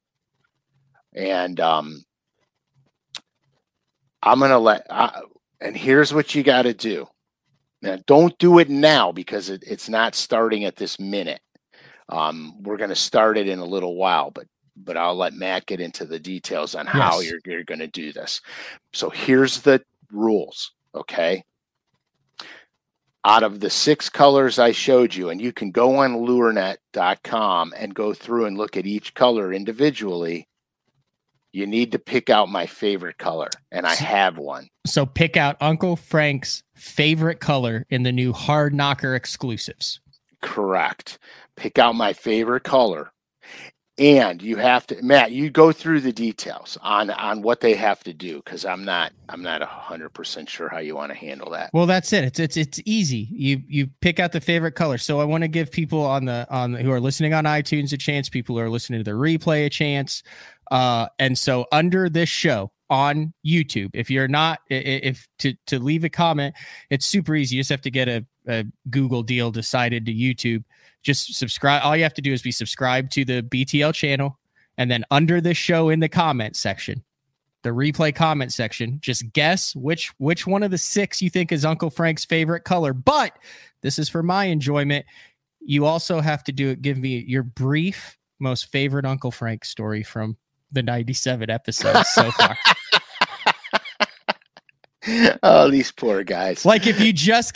B: And I'm going to and here's what you got to do. Now, don't do it now because it's not starting at this minute. We're going to start it in a little while, but I'll let Matt get into the details on how you're going to do this. So here's the rules. Okay. out of the 6 colors I showed you, and you can go on lurenet.com and go through and look at each color individually, you need to pick out my favorite color, and I have one.
A: So pick out Uncle Frank's favorite color in the new Hard Knocker exclusives.
B: Correct. Pick out my favorite color. And you have to, Matt, you go through the details on what they have to do, because I'm not 100% sure how you want to handle that.
A: Well, that's it. It's easy. You pick out the favorite color. So I want to give people on the who are listening on iTunes a chance, people who are listening to the replay a chance. And so under this show on YouTube, if you're not, to leave a comment, it's super easy. You just have to get a Google deal decided to YouTube. Just subscribe. All you have to do is be subscribed to the BTL channel. And then under this show in the comment section, the replay comment section, just guess which one of the 6 you think is Uncle Frank's favorite color. But this is for my enjoyment. You also have to give me your brief, most favorite Uncle Frank story from the 97 episodes so far.
B: Oh, these poor guys.
A: Like if you just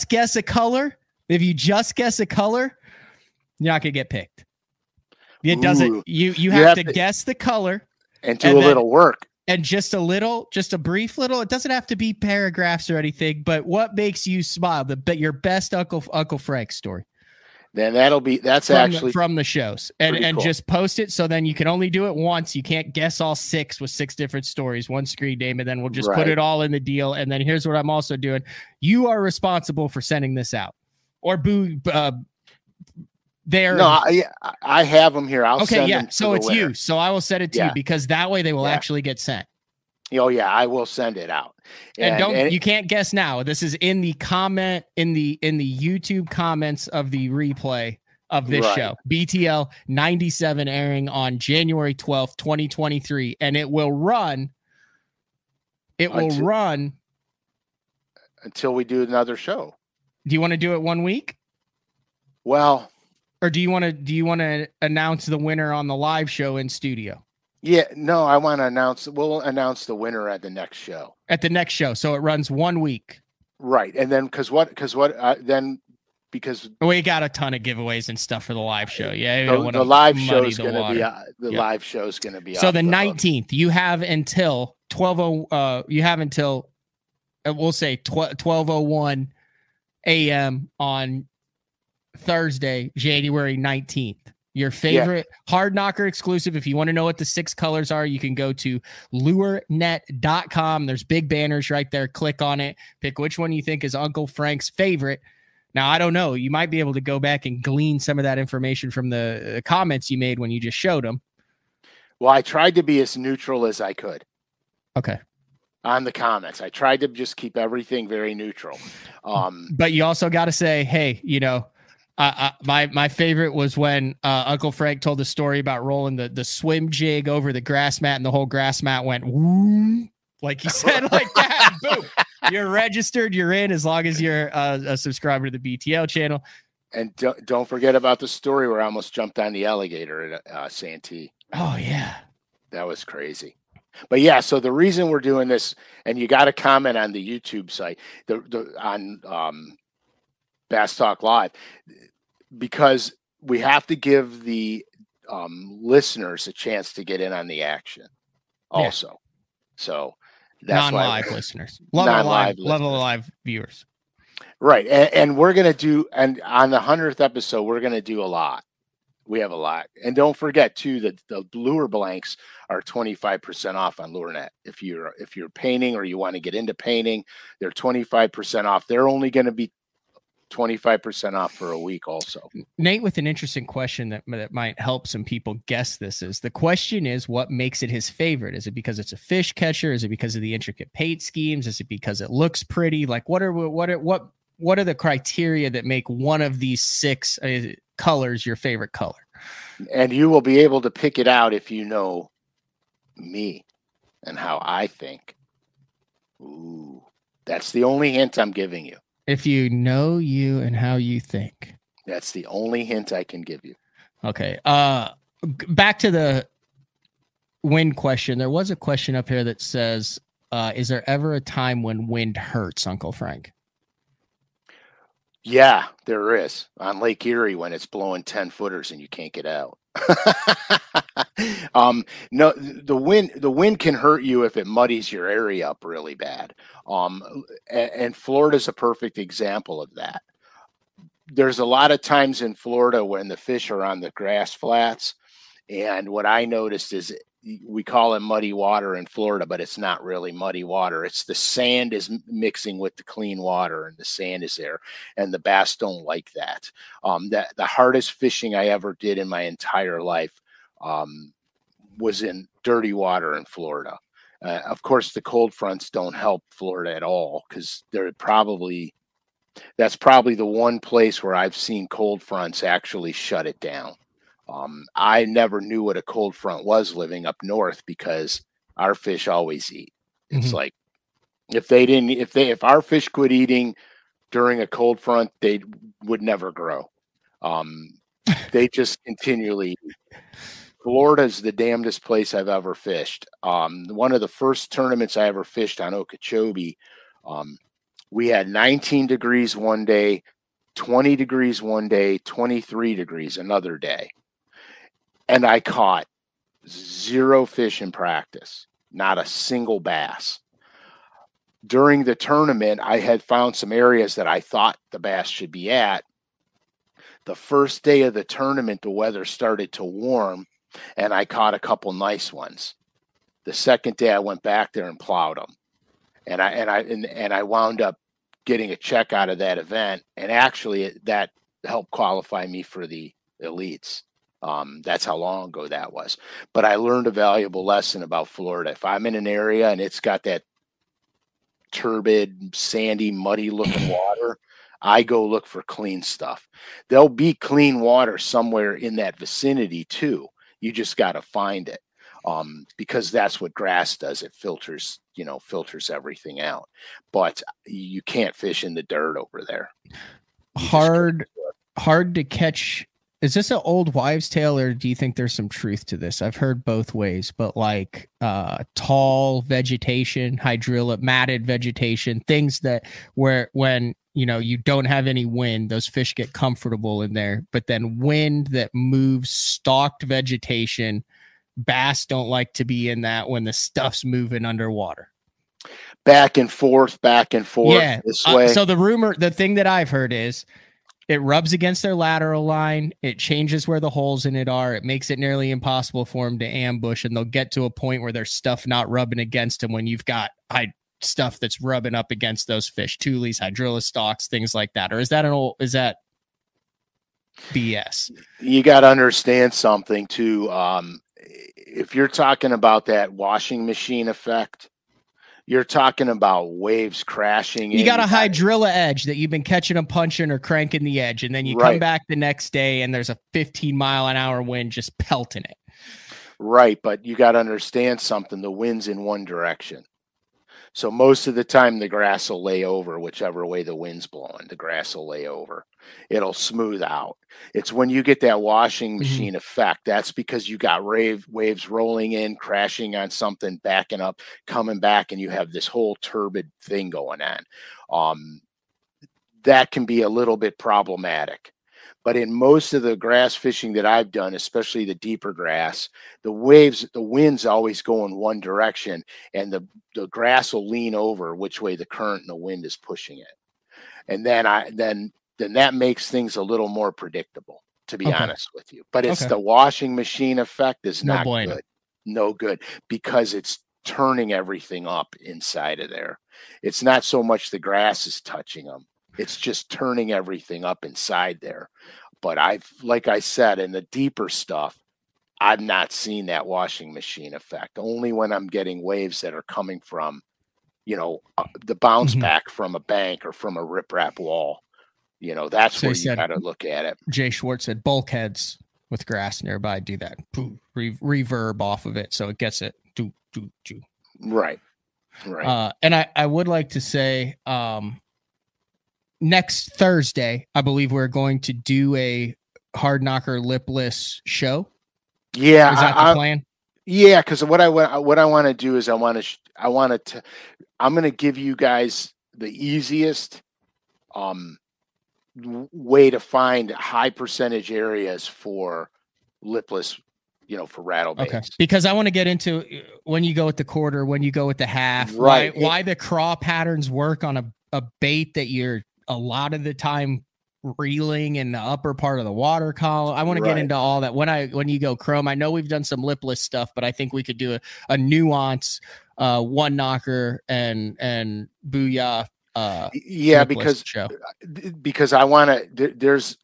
A: guess a color, you're not gonna get picked. It doesn't. You have to guess the color
B: and do a little work.
A: And just a brief little. It doesn't have to be paragraphs or anything. But what makes you smile? Your best Uncle Frank story.
B: Then that's actually
A: from the shows, and
B: cool.
A: Just post it. So then you can only do it once. You can't guess all 6 with 6 different stories, one screen name, and then we'll just put it all in the deal. And then here's what I'm also doing. You are responsible for sending this out, or there.
B: No, I have them here. I'll send them.
A: So it's you. So I will send it to you, because that way they will actually get sent.
B: Oh yeah, I will send it out.
A: And you can't guess now. This is in the comment in the YouTube comments of the replay of this show. BTL 97 airing on January 12th, 2023, and it will run.
B: Until we do another show.
A: Do you want to do it 1 week?
B: Well,
A: or do you want to announce the winner on the live show in studio?
B: Yeah, no, I want to we'll announce the winner at the next show.
A: At the next show. So it runs 1 week.
B: Right. And then because we
A: got a ton of giveaways and stuff for the live show. Yeah.
B: The live show is going to be, live show is going to be.
A: So the 19th, you have until 12:00. You have until we'll say 12:01 a.m. on Thursday, January 19th. Your favorite Hard Knocker exclusive. If you want to know what the 6 colors are, you can go to lurenet.com. There's big banners right there. Click on it. Pick which one you think is Uncle Frank's favorite. Now, I don't know. You might be able to go back and glean some of that information from the comments you made when you just showed them.
B: Well, I tried to be as neutral as I could.
A: Okay.
B: On the comments. I tried to just keep everything very neutral.
A: But you also got to say, hey, my favorite was when Uncle Frank told the story about rolling the swim jig over the grass mat, and the whole grass mat went woo, like he said, like that. Boom, you're registered, you're in, as long as you're a subscriber to the BTL channel.
B: And don't forget about the story where I almost jumped on the alligator at Santee.
A: Oh yeah,
B: that was crazy. But yeah, so the reason we're doing this, and you got to comment on the YouTube site, on Bass Talk Live, because we have to give the listeners a chance to get in on the action also. Yeah. So that's
A: non-live listeners. Love the live viewers.
B: Right. And we're going to do, and on the 100th episode, we're going to do a lot. We have a lot. And don't forget too, that the lure blanks are 25% off on LureNet. If you're painting or you want to get into painting, they're 25% off. They're only going to be 25% off for a week also.
A: Nate, with an interesting question that might help some people guess this, is the question is, what makes it his favorite? Is it because it's a fish catcher? Is it because of the intricate bait schemes? Is it because it looks pretty? Like what are the criteria that make one of these 6 colors your favorite color?
B: And you will be able to pick it out if you know me and how I think. Ooh, that's the only hint I'm giving you.
A: If you know you and how you think.
B: That's the only hint I can give you.
A: Okay. Back to the wind question. There was a question up here that says, is there ever a time when wind hurts, Uncle Frank?
B: Yeah, there is on Lake Erie when it's blowing 10 footers and you can't get out. No, the wind can hurt you if it muddies your area up really bad. And Florida's a perfect example of that. There's a lot of times in Florida when the fish are on the grass flats, and what I noticed is we call it muddy water in Florida, but it's not really muddy water. It's the sand is mixing with the clean water, and the sand is there, and the bass don't like that. That the hardest fishing I ever did in my entire life was in dirty water in Florida. Of course, the cold fronts don't help Florida at all because that's probably the one place where I've seen cold fronts actually shut it down. I never knew what a cold front was living up north because our fish always eat. It's like if our fish quit eating during a cold front, they would never grow. They just continually. Florida's the damnedest place I've ever fished. One of the first tournaments I ever fished on Okeechobee, we had 19 degrees one day, 20 degrees one day, 23 degrees another day. And I caught 0 fish in practice, not a single bass. During the tournament, I had found some areas that I thought the bass should be at. The first day of the tournament, the weather started to warm, and I caught a couple nice ones. The second day, I went back there and plowed them, and I wound up getting a check out of that event, and actually that helped qualify me for the elites. That's how long ago that was. But I learned a valuable lesson about Florida. If I'm in an area and it's got that turbid, sandy, muddy looking water, I go look for clean stuff. There'll be clean water somewhere in that vicinity too. You just got to find it. Because that's what grass does. It filters everything out. But you can't fish in the dirt over there.
A: Hard to catch. Is this an old wives' tale, or do you think there's some truth to this? I've heard both ways, but like tall vegetation, hydrilla, matted vegetation, things that when you don't have any wind, those fish get comfortable in there. But then wind that moves stalked vegetation, bass don't like to be in that when the stuff's moving underwater.
B: Back and forth.
A: Yeah.
B: This way.
A: So the thing that I've heard is it rubs against their lateral line. It changes where the holes in it are. It makes it nearly impossible for them to ambush, and they'll get to a point where there's stuff not rubbing against them when you've got stuff that's rubbing up against those fish, tules, hydrilla stalks, things like that. Or is that BS?
B: You got to understand something too. If you're talking about that washing machine effect, you're talking about waves crashing.
A: You got a hydrilla edge that you've been catching them punching or cranking the edge, and then you come back the next day and there's a 15-mile-an-hour wind just pelting it.
B: Right, but you got to understand something. The wind's in one direction. So most of the time the grass will lay over whichever way the wind's blowing. The grass will lay over. It'll smooth out. It's when you get that washing machine effect. That's because you got waves rolling in, crashing on something, backing up, coming back, and you have this whole turbid thing going on. That can be a little bit problematic. But in most of the grass fishing that I've done, especially the deeper grass, the wind's always going one direction, and the grass will lean over which way the current and the wind is pushing it. And then that makes things a little more predictable, to be honest with you. But it's the washing machine effect is not good. No good, because it's turning everything up inside of there. It's not so much the grass is touching them. It's just turning everything up inside there. But like I said, in the deeper stuff, I've not seen that washing machine effect. Only when I'm getting waves that are coming from, the bounce back from a bank or from a riprap wall. That's where you got to look at it.
A: Jay Schwartz said bulkheads with grass nearby do that. Reverb off of it, so it gets it.
B: Right.
A: And I would like to say, next Thursday, I believe we're going to do a hard knocker lipless show.
B: Yeah,
A: is that the plan?
B: Yeah, because what I want to do is I'm going to give you guys the easiest way to find high percentage areas for lipless, for rattle baits.
A: Okay. Because I want to get into when you go with the quarter, when you go with the half,
B: right.
A: why the craw patterns work on a bait that you're a lot of the time reeling in the upper part of the water column. I want to get into all that when you go chrome. I know we've done some lipless stuff, but I think we could do a nuance, one knocker and booyah.
B: Because I want to, there's,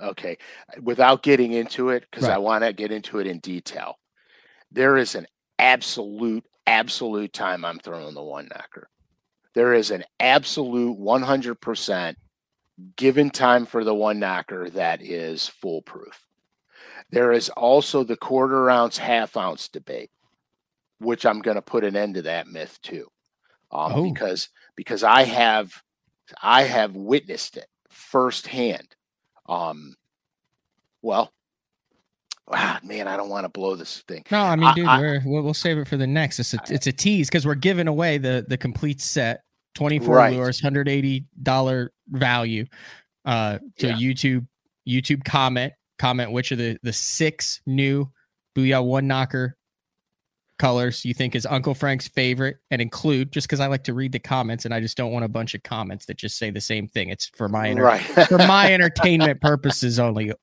B: okay, without getting into it, because I want to get into it in detail. There is an absolute time I'm throwing the one knocker. There is an absolute 100% given time for the one knocker that is foolproof. There is also the quarter ounce, half ounce debate, which I'm going to put an end to that myth too. Because I have witnessed it firsthand. Man, I don't want to blow this thing.
A: No, I mean, dude, we'll save it for the next. It's a tease because we're giving away the complete set, 24 lures, $180 value. YouTube comment which of the 6 new Booyah one knocker colors you think is Uncle Frank's favorite, and include, just because I like to read the comments and I just don't want a bunch of comments that just say the same thing. It's for my for my entertainment purposes only.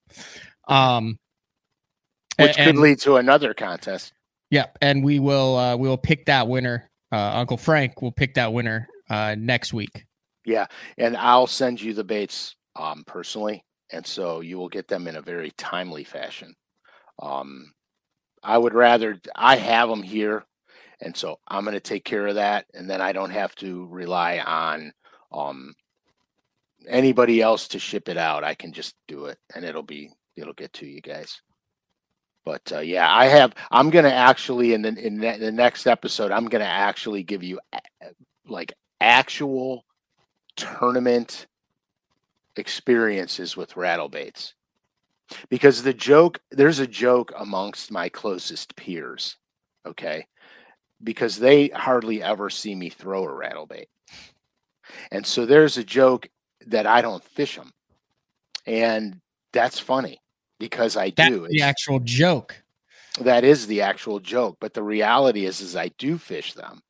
B: Which could lead to another contest.
A: Yeah, and we will pick that winner. Uncle Frank will pick that winner next week. Yeah,
B: and I'll send you the baits personally, and so you will get them in a very timely fashion. I would rather, I have them here, and so I'm going to take care of that, and then I don't have to rely on anybody else to ship it out. I can just do it, and it'll get to you guys. But I'm going to actually, in the next episode, I'm going to actually give you like actual tournament experiences with rattle baits. Because there's a joke amongst my closest peers, okay? Because they hardly ever see me throw a rattle bait. And so there's a joke that I don't fish them. And that's funny because I do.
A: That's the actual joke.
B: That is the actual joke. But the reality is I do fish them.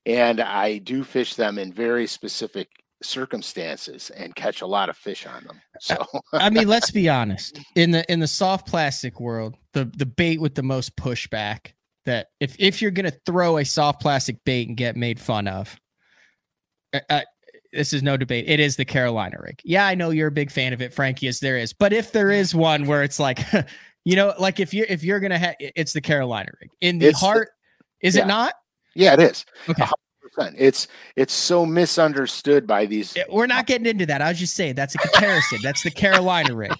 B: And I do fish them in very specific circumstances and catch a lot of fish on them. So
A: I mean, let's be honest. In the soft plastic world, the bait with the most pushback, that if you're gonna throw a soft plastic bait and get made fun of, this is no debate. It is the Carolina rig. Yeah, I know you're a big fan of it, Frankie, as there is. But if there is one where it's like, like if you're gonna have, it's the Carolina rig. In the heart, is it not?
B: Yeah, it is.
A: Okay.
B: It's so misunderstood by these.
A: We're not getting into that. I was just saying that's a comparison. That's the Carolina rig.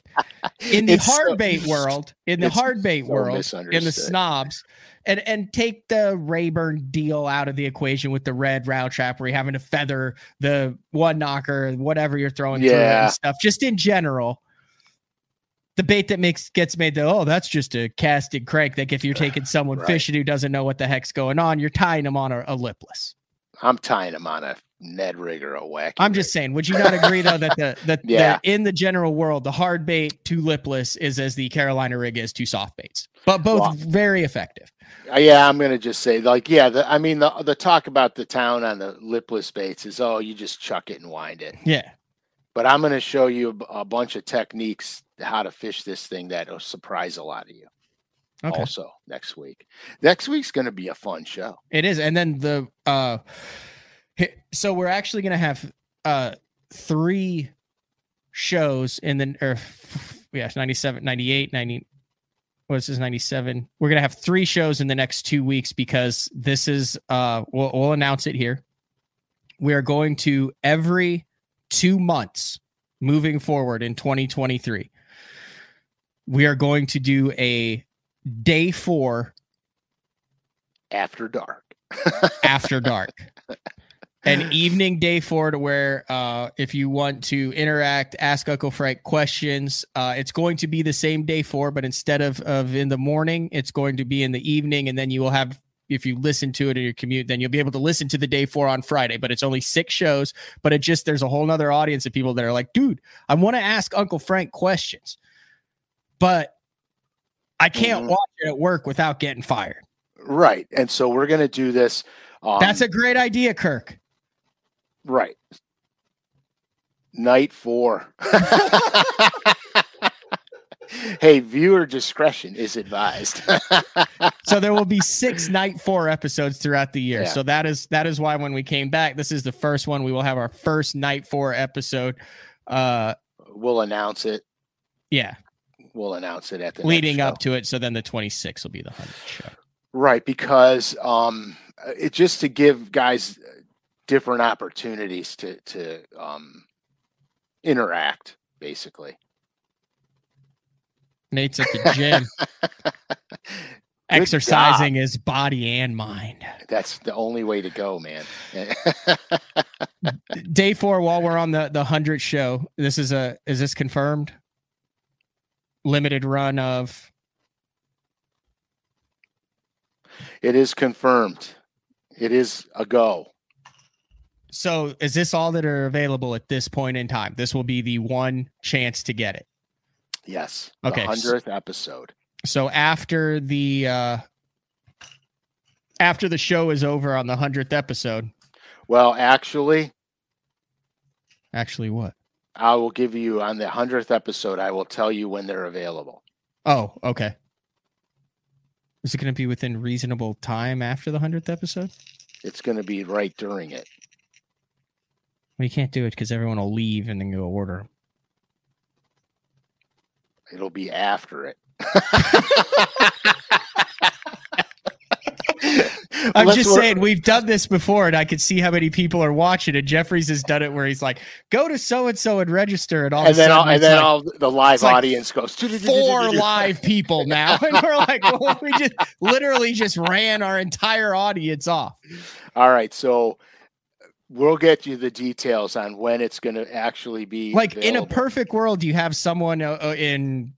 A: In the hard bait world, in the snobs, and take the Rayburn deal out of the equation with the red round trap where you're having to feather the one knocker, whatever you're throwing through it and stuff. Just in general, the bait that gets made that's just a casted crank. Like if you're taking someone fishing who doesn't know what the heck's going on, you're tying them on a lipless.
B: I'm tying them on a Ned rig or a wacky.
A: I'm just saying, would you not agree though that the in the general world, the hard bait to lipless is as the Carolina rig is to soft baits, but both very effective.
B: Yeah, I'm gonna just say the talk about the town on the lipless baits is you just chuck it and wind it.
A: Yeah,
B: but I'm gonna show you a bunch of techniques how to fish this thing that'll surprise a lot of you. Okay. Also next week. Next week's going to be a fun show.
A: It is. And then so we're actually going to have 3 shows in the 97, 98, 90. What is this? 97. We're going to have 3 shows in the next 2 weeks because this is we'll announce it here. We are going to every 2 months moving forward in 2023. We are going to do a day 4
B: after dark.
A: After dark. An evening day 4 to where if you want to interact, ask Uncle Frank questions, it's going to be the same day 4, but instead of in the morning, it's going to be in the evening, and then you will have you listen to it in your commute, then you'll be able to listen to the day 4 on Friday, but it's only 6 shows. But there's a whole nother audience of people that are like, dude, I want to ask Uncle Frank questions, but I can't watch it at work without getting fired.
B: Right. And so we're going to do this.
A: That's a great idea, Kirk.
B: Right. Night 4. Hey, viewer discretion is advised.
A: So there will be 6 Night 4 episodes throughout the year.
B: Yeah.
A: So that is why when we came back, this is the first one. We will have our first Night 4 episode.
B: We'll announce it.
A: Yeah.
B: We'll announce it at the
A: leading up to it. So then the 26th will be the 100th show.
B: Right. Because it just to give guys different opportunities to interact, basically.
A: Nate's at the gym. Exercising his body and mind.
B: That's the only way to go, man.
A: Day 4, while we're on the 100th show, is this confirmed? Limited run of.
B: It is confirmed. It is a go.
A: So is this all that are available at this point in time? This will be the one chance to get it.
B: Yes.
A: Okay.
B: The 100th episode. So
A: after the show is over on the 100th episode.
B: Well, actually
A: what?
B: I will give you on the 100th episode. I will tell you when they're available.
A: Oh, okay. Is it going to be within reasonable time after the 100th episode?
B: It's going to be right during it.
A: Well, you can't do it because everyone will leave and then go order them.
B: It'll be after it.
A: I'm just saying, we've done this before, and I could see how many people are watching. And Jeffries has done it where he's like, "Go to so and so and register," and all. And then
B: all the live audience goes
A: 4 live people now, and we're like, "Well, we just literally just ran our entire audience off."
B: All right, so we'll get you the details on when it's going to actually be.
A: Like
B: available.
A: In a perfect world, you have someone in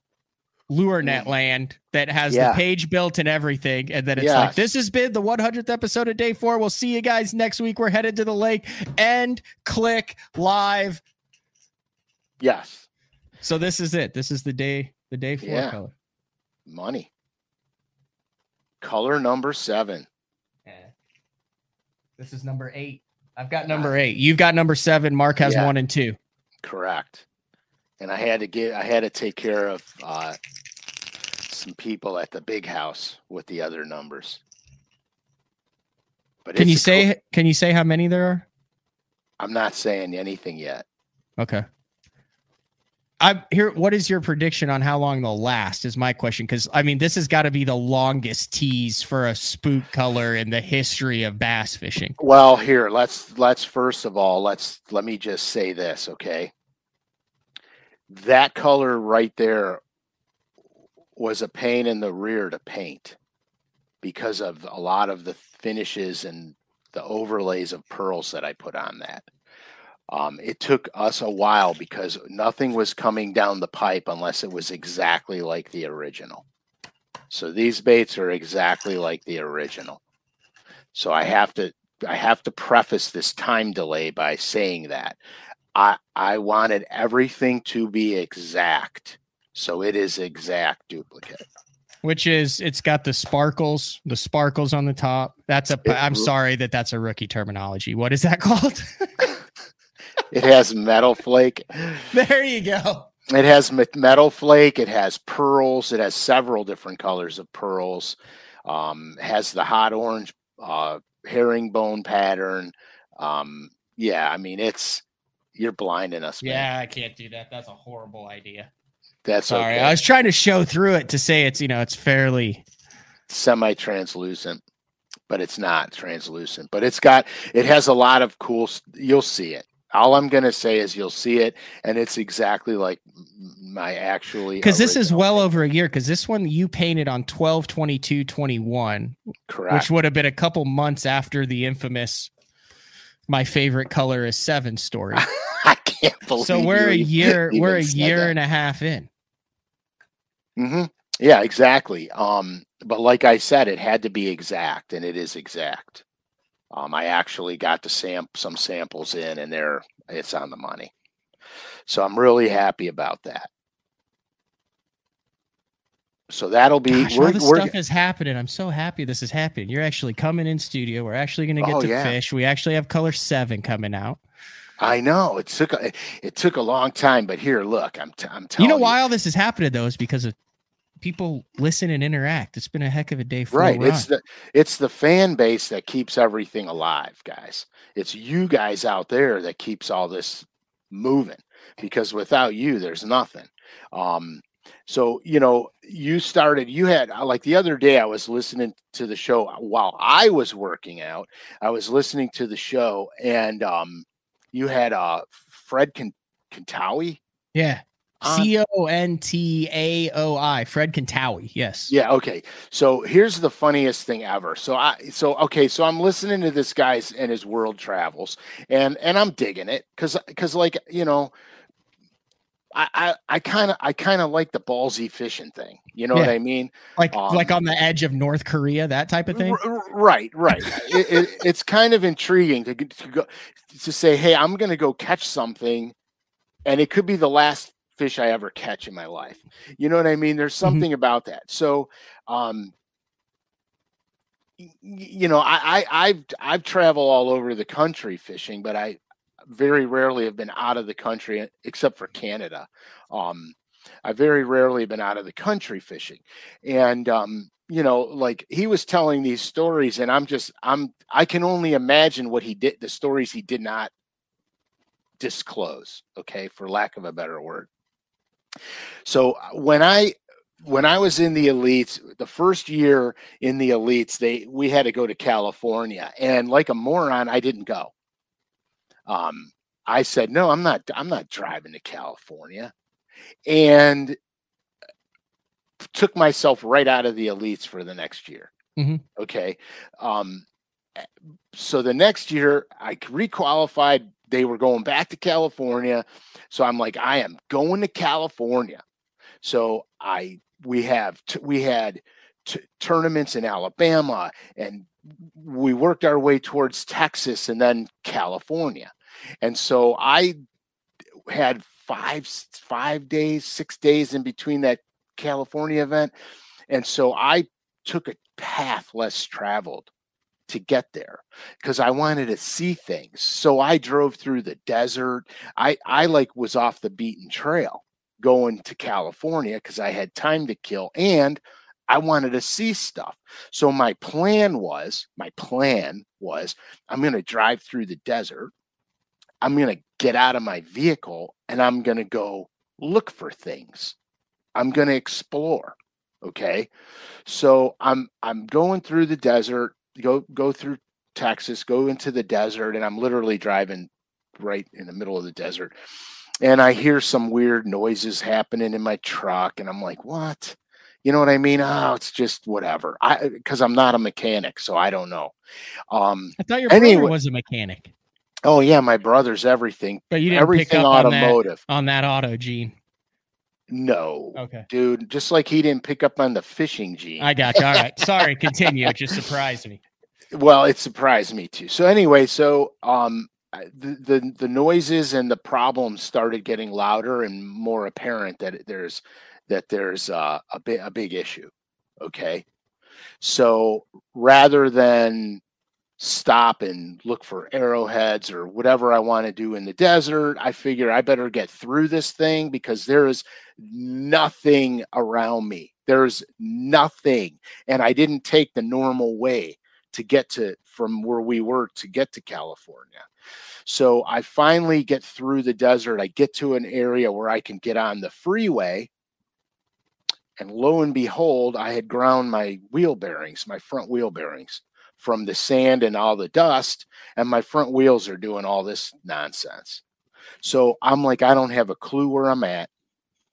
A: LureNet land that has the page built and everything, and then it's like, this has been the 100th episode of Day 4. We'll see you guys next week. We're headed to the lake. And click live.
B: Yes.
A: So this is it. This is the day 4 color.
B: Money. Color number 7.
A: Yeah. This is number 8. I've got number 8. You've got number 7. Mark has 1 and 2.
B: Correct. And I had to take care of some people at the big house with the other numbers. But can you
A: say how many there are?
B: I'm not saying anything yet.
A: Okay. What is your prediction on how long they'll last is my question. Cause I mean, this has got to be the longest tease for a spook color in the history of bass fishing.
B: Well, here, let's first of all, let me just say this. Okay. That color right there was a pain in the rear to paint because of a lot of the finishes and the overlays of pearls that I put on that. It took us a while because nothing was coming down the pipe unless it was exactly like the original. So these baits are exactly like the original. So I have to preface this time delay by saying that. I wanted everything to be exact. So it is exact duplicate.
A: Which is, it's got the sparkles on the top. I'm sorry that's a rookie terminology. What is that called?
B: It has metal flake.
A: There you go.
B: It has metal flake. It has pearls. It has several different colors of pearls. Has the hot orange herringbone pattern. Yeah, I mean, you're blinding us, man.
A: Yeah, I can't do that. That's a horrible idea.
B: That's
A: sorry.
B: Okay.
A: I was trying to show through it to say it's fairly
B: semi-translucent, but it's not translucent. But it has a lot of cool. You'll see it. All I'm going to say is you'll see it, and it's exactly like my actually.
A: Because this is well over a year. Because this one you painted on 12/22/21,
B: correct?
A: Which would have been a couple months after the infamous "My favorite color is 7" story.
B: I can't believe.
A: So we're a year and a half in.
B: Mm-hmm. Yeah, exactly. But like I said, it had to be exact, and it is exact. I actually got to some samples in, and it's on the money. So I'm really happy about that. So that'll be
A: Gosh, all this stuff is happening. I'm so happy this is happening. You're actually coming in studio. We're actually going to get to fish. We actually have Color 7 coming out.
B: I know it took a long time, but here, look, I'm telling you.
A: You know why all this is happening though is because of people listen and interact. It's been a heck of a day for
B: right. It's the fan base that keeps everything alive, guys. It's you guys out there that keeps all this moving, because without you, there's nothing. So, you had, like the other day, I was listening to the show while I was working out. I was listening to the show, and you had Fred Contawi.
A: Yeah. Contaoi, Fred Contawi. Yes.
B: Yeah. Okay. So here's the funniest thing ever. So I'm listening to this guy's and his world travels, and I'm digging it because like I kind of like the ballsy fishing thing. You know what I mean?
A: Like on the edge of North Korea, that type of thing.
B: Right. It's kind of intriguing to go to say, hey, I'm going to go catch something, and it could be the last fish I ever catch in my life. You know what I mean? There's something about that. So, I've traveled all over the country fishing, but I very rarely have been out of the country except for Canada. I very rarely been out of the country fishing. And, like he was telling these stories, and I can only imagine what he did, the stories he did not disclose. Okay. For lack of a better word. So when I was in the elites, the first year in the elites, we had to go to California, and like a moron, I didn't go. I said, no, I'm not driving to California, and took myself right out of the elites for the next year. Okay. So the next year I requalified. They were going back to California. So I'm like, I am going to California. So we had tournaments in Alabama, and we worked our way towards Texas and then California. And so I had 6 days in between that California event. And so I took a path less traveled to get there because I wanted to see things. So I drove through the desert. I was off the beaten trail going to California because I had time to kill and I wanted to see stuff. So my plan was I'm going to drive through the desert. I'm going to get out of my vehicle and I'm going to go look for things. I'm going to explore. Okay. So I'm going through the desert, go through Texas, go into the desert, and I'm literally driving right in the middle of the desert. And I hear some weird noises happening in my truck, and I'm like, what? You know what I mean? Oh, it's just whatever. Because I'm not a mechanic, so I don't know.
A: I thought your brother was a mechanic.
B: Oh yeah, my brother's everything.
A: But you didn't
B: everything
A: pick up
B: automotive
A: on that auto gene.
B: No.
A: Okay.
B: Dude, just like he didn't pick up on the fishing gene.
A: I got you. All right. Sorry, continue. It just surprised me.
B: Well, it surprised me too. So anyway, the noises and the problems started getting louder and more apparent that there's a big issue. Okay. So rather than stop and look for arrowheads or whatever I want to do in the desert, I figure I better get through this thing because there is nothing around me. There's nothing. And I didn't take the normal way to get from where we were to get to California. So I finally get through the desert. I get to an area where I can get on the freeway. And lo and behold, I had ground my wheel bearings, my front wheel bearings, from the sand and all the dust, and my front wheels are doing all this nonsense. So I'm like, I don't have a clue where I'm at.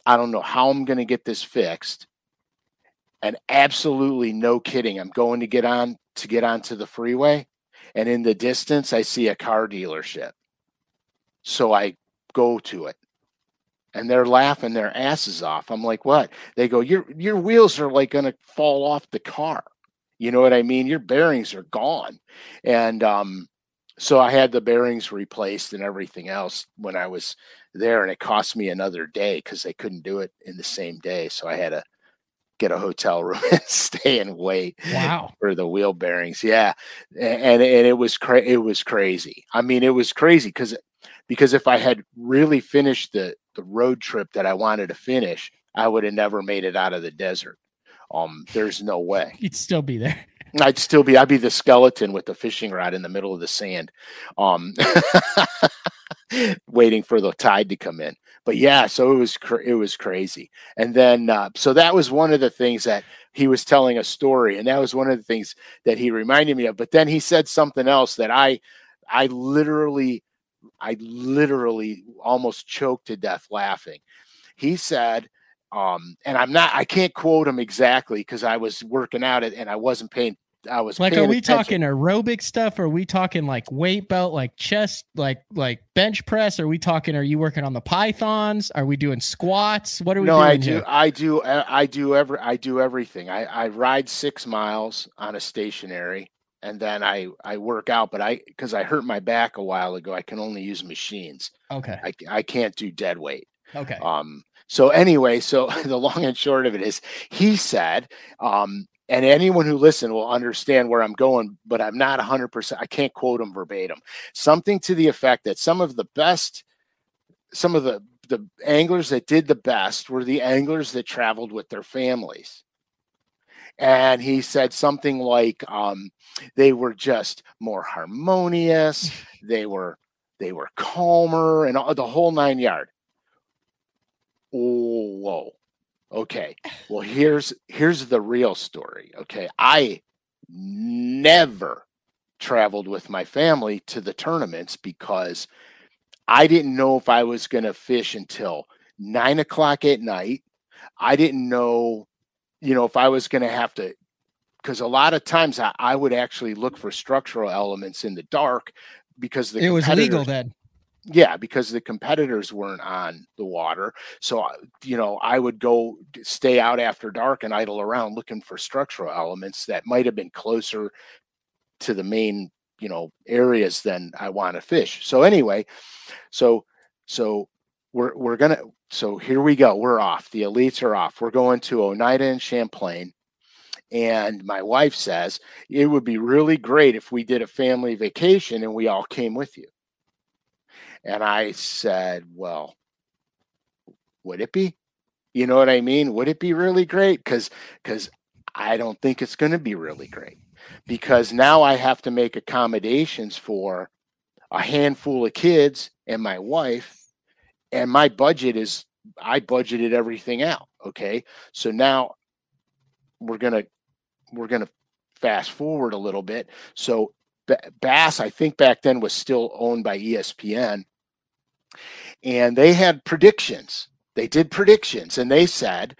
B: I don't know how I'm going to get this fixed. And absolutely no kidding, I'm going to get onto the freeway, and in the distance I see a car dealership. So I go to it. and they're laughing their asses off. I'm like, what? They go, your wheels are like going to fall off the car. You know what I mean? Your bearings are gone. And so I had the bearings replaced and everything else when I was there, and it cost me another day because they couldn't do it in the same day. So I had to get a hotel room and stay and wait.
A: Wow.
B: For the wheel bearings. Yeah. And it was crazy. I mean, it was crazy because if I had really finished the road trip that I wanted to finish, I would have never made it out of the desert. There's no way.
A: You'd still be there.
B: I'd be the skeleton with the fishing rod in the middle of the sand, waiting for the tide to come in. But yeah, so it was crazy. And then, so that was one of the things that he was telling a story, and that was one of the things that he reminded me of. But then he said something else that I literally almost choked to death laughing. He said, and I can't quote him exactly because I was working out it and I wasn't paying. I was
A: like,
B: are
A: we talking aerobic stuff? Or are we talking like weight belt, like chest, like bench press? Are you working on the pythons? Are we doing squats? What are we doing?
B: I do everything. I ride 6 miles on a stationary, and then I work out, but because I hurt my back a while ago, I can only use machines.
A: Okay.
B: I can't do dead weight.
A: Okay.
B: So anyway, so the long and short of it is, he said, and anyone who listened will understand where I'm going, but I'm not 100%. I can't quote him verbatim. Something to the effect that some of the anglers that did the best were the anglers that traveled with their families. And he said something like, they were just more harmonious. They were calmer and the whole 9 yards. Oh, whoa. Okay. Well, here's the real story. Okay. I never traveled with my family to the tournaments because I didn't know if I was going to fish until 9 o'clock at night. I didn't know, if I was going to have to, because a lot of times I would actually look for structural elements in the dark because
A: it was legal then.
B: Yeah, because the competitors weren't on the water. So, I would go stay out after dark and idle around looking for structural elements that might have been closer to the main, areas than I want to fish. So anyway, so here we go. We're off. The elites are off. We're going to Oneida and Champlain. And my wife says, it would be really great if we did a family vacation and we all came with you. And I said, well, would it be? You know what I mean? Would it be really great? Because I don't think it's going to be really great. Because now I have to make accommodations for a handful of kids and my wife. And my budget I budgeted everything out. Okay. So now we're going to fast forward a little bit. So Bass, I think back then, was still owned by ESPN. And they had predictions. They did predictions, and they said,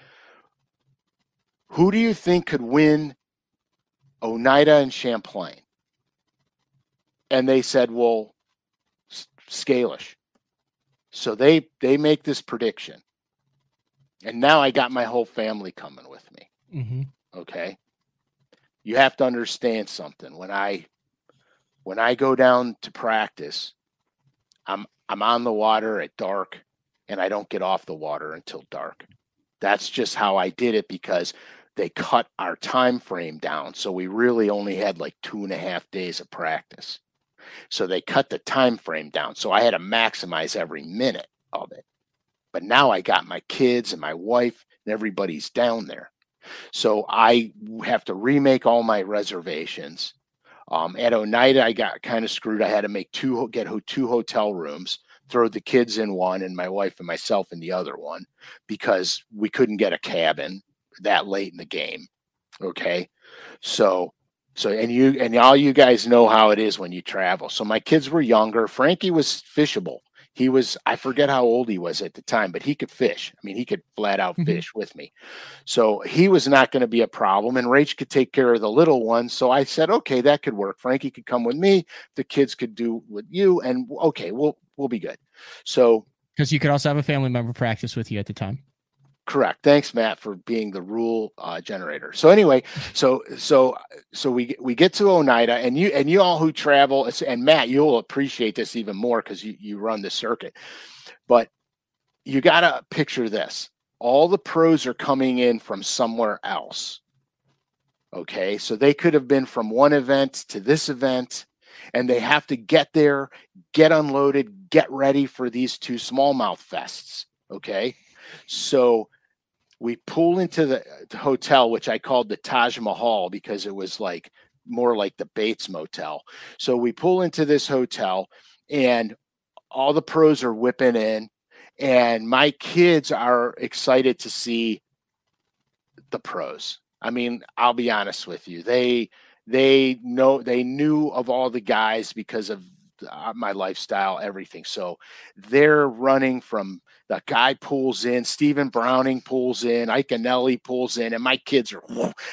B: who do you think could win Oneida and Champlain? And they said, well, SCALISH. So they make this prediction. And now I got my whole family coming with me.
A: Mm-hmm.
B: Okay. You have to understand something. When I go down to practice, I'm on the water at dark, and I don't get off the water until dark. That's just how I did it because they cut our time frame down. So we really only had like 2.5 days of practice. So they cut the time frame down. So I had to maximize every minute of it. But now I got my kids and my wife and everybody's down there. So I have to remake all my reservations. At Oneida, I got kind of screwed. I had to get two hotel rooms, throw the kids in one and my wife and myself in the other one because we couldn't get a cabin that late in the game. Okay. So and all you guys know how it is when you travel. So my kids were younger. Frankie was fishable. I forget how old he was at the time, but he could fish. I mean, he could flat out fish with me. So he was not going to be a problem. And Rach could take care of the little ones. So I said, okay, that could work. Frankie could come with me. The kids could do with you. And okay, we'll be good. So
A: Because you could also have a family member practice with you at the time.
B: Correct. Thanks, Matt, for being the rule generator. So anyway, so we get to Oneida, and you all who travel, and Matt, you'll appreciate this even more because you run the circuit. But you got to picture this: all the pros are coming in from somewhere else. Okay, so they could have been from one event to this event, and they have to get there, get unloaded, get ready for these two smallmouth fests. Okay. So we pull into the hotel, which I called the Taj Mahal because it was like more like the Bates Motel. So we pull into this hotel, and all the pros are whipping in, and my kids are excited to see the pros. I mean, I'll be honest with you. They knew of all the guys because of my lifestyle, everything. So they're running from the guy pulls in, Stephen Browning pulls in, Ike Anelli pulls in, and my kids are,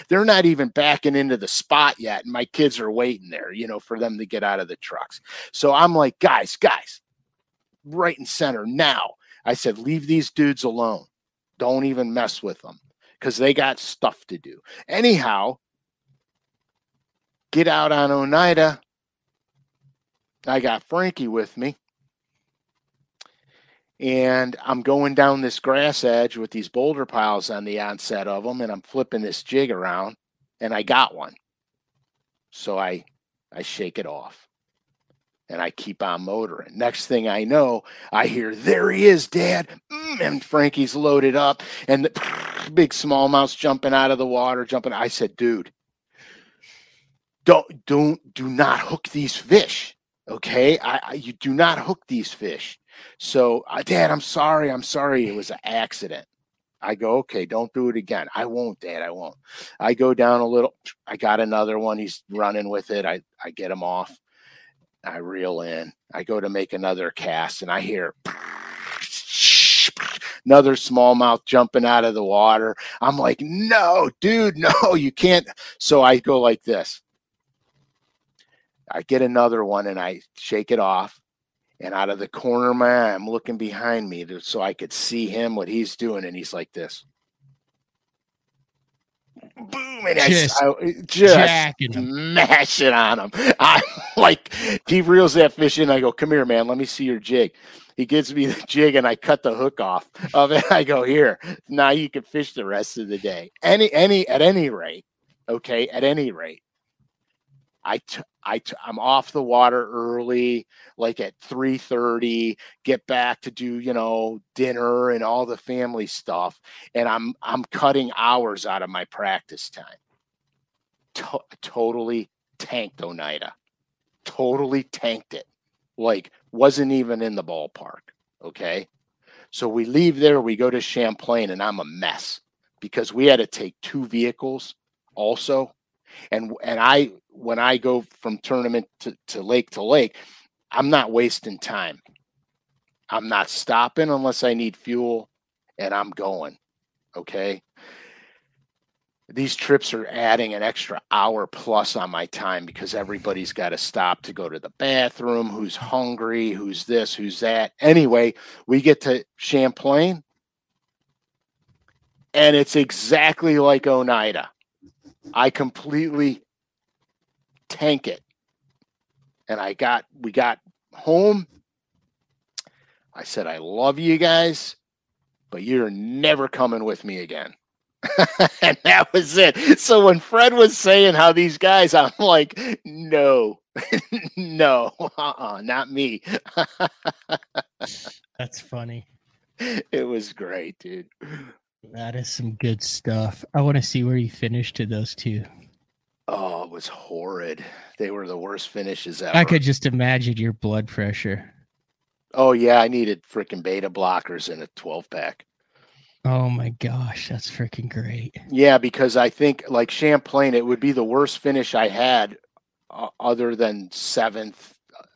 B: they're not even backing into the spot yet. And my kids are waiting there, for them to get out of the trucks. So I'm like, guys, right in center now. I said, leave these dudes alone. Don't even mess with them because they got stuff to do. Anyhow, get out on Oneida. I got Frankie with me, and I'm going down this grass edge with these boulder piles on the onset of them, and I'm flipping this jig around, and I got one. So I shake it off, and I keep on motoring. Next thing I know, I hear, there he is, Dad, and Frankie's loaded up, and the big smallmouth's jumping out of the water, I said, dude, do not hook these fish. Okay, you do not hook these fish. So, Dad, I'm sorry. It was an accident. I go, okay, don't do it again. I won't, Dad, I won't. I go down a little. I got another one. He's running with it. I get him off. I reel in. I go to make another cast, and I hear another smallmouth jumping out of the water. I'm like, no, dude, no, you can't. So I go like this. I get another one, and I shake it off, and out of the corner of my eye, I'm looking behind me so I could see him, what he's doing, and he's like this. Boom, and I just smash it on him. I'm like, he reels that fish in. I go, come here, man, let me see your jig. He gives me the jig, and I cut the hook off of it. I go, here, now you can fish the rest of the day. At any rate, okay, at any rate, I'm off the water early, like at 3:30, get back to do, dinner and all the family stuff. And I'm cutting hours out of my practice time. Totally tanked Oneida. Totally tanked it. Like, wasn't even in the ballpark. Okay. So we leave there, we go to Champlain, and I'm a mess because we had to take 2 vehicles also. And when I go from tournament to lake, I'm not wasting time. I'm not stopping unless I need fuel, and I'm going. Okay. These trips are adding an extra hour plus on my time because everybody's got to stop to go to the bathroom. Who's hungry? Who's this? Who's that? Anyway, we get to Champlain, and it's exactly like Oneida. I completely tank it. And we got home. I said, I love you guys, but you're never coming with me again. And that was it. So when Fred was saying how these guys, I'm like, no, no, not me.
A: That's funny.
B: It was great, dude.
A: That is some good stuff. I want to see where you finished to those 2.
B: Oh, it was horrid. They were the worst finishes ever.
A: I could just imagine your blood pressure.
B: Oh, yeah. I needed freaking beta blockers in a 12-pack.
A: Oh, my gosh. That's freaking great.
B: Yeah, because I think, like Champlain, it would be the worst finish I had other than 7th,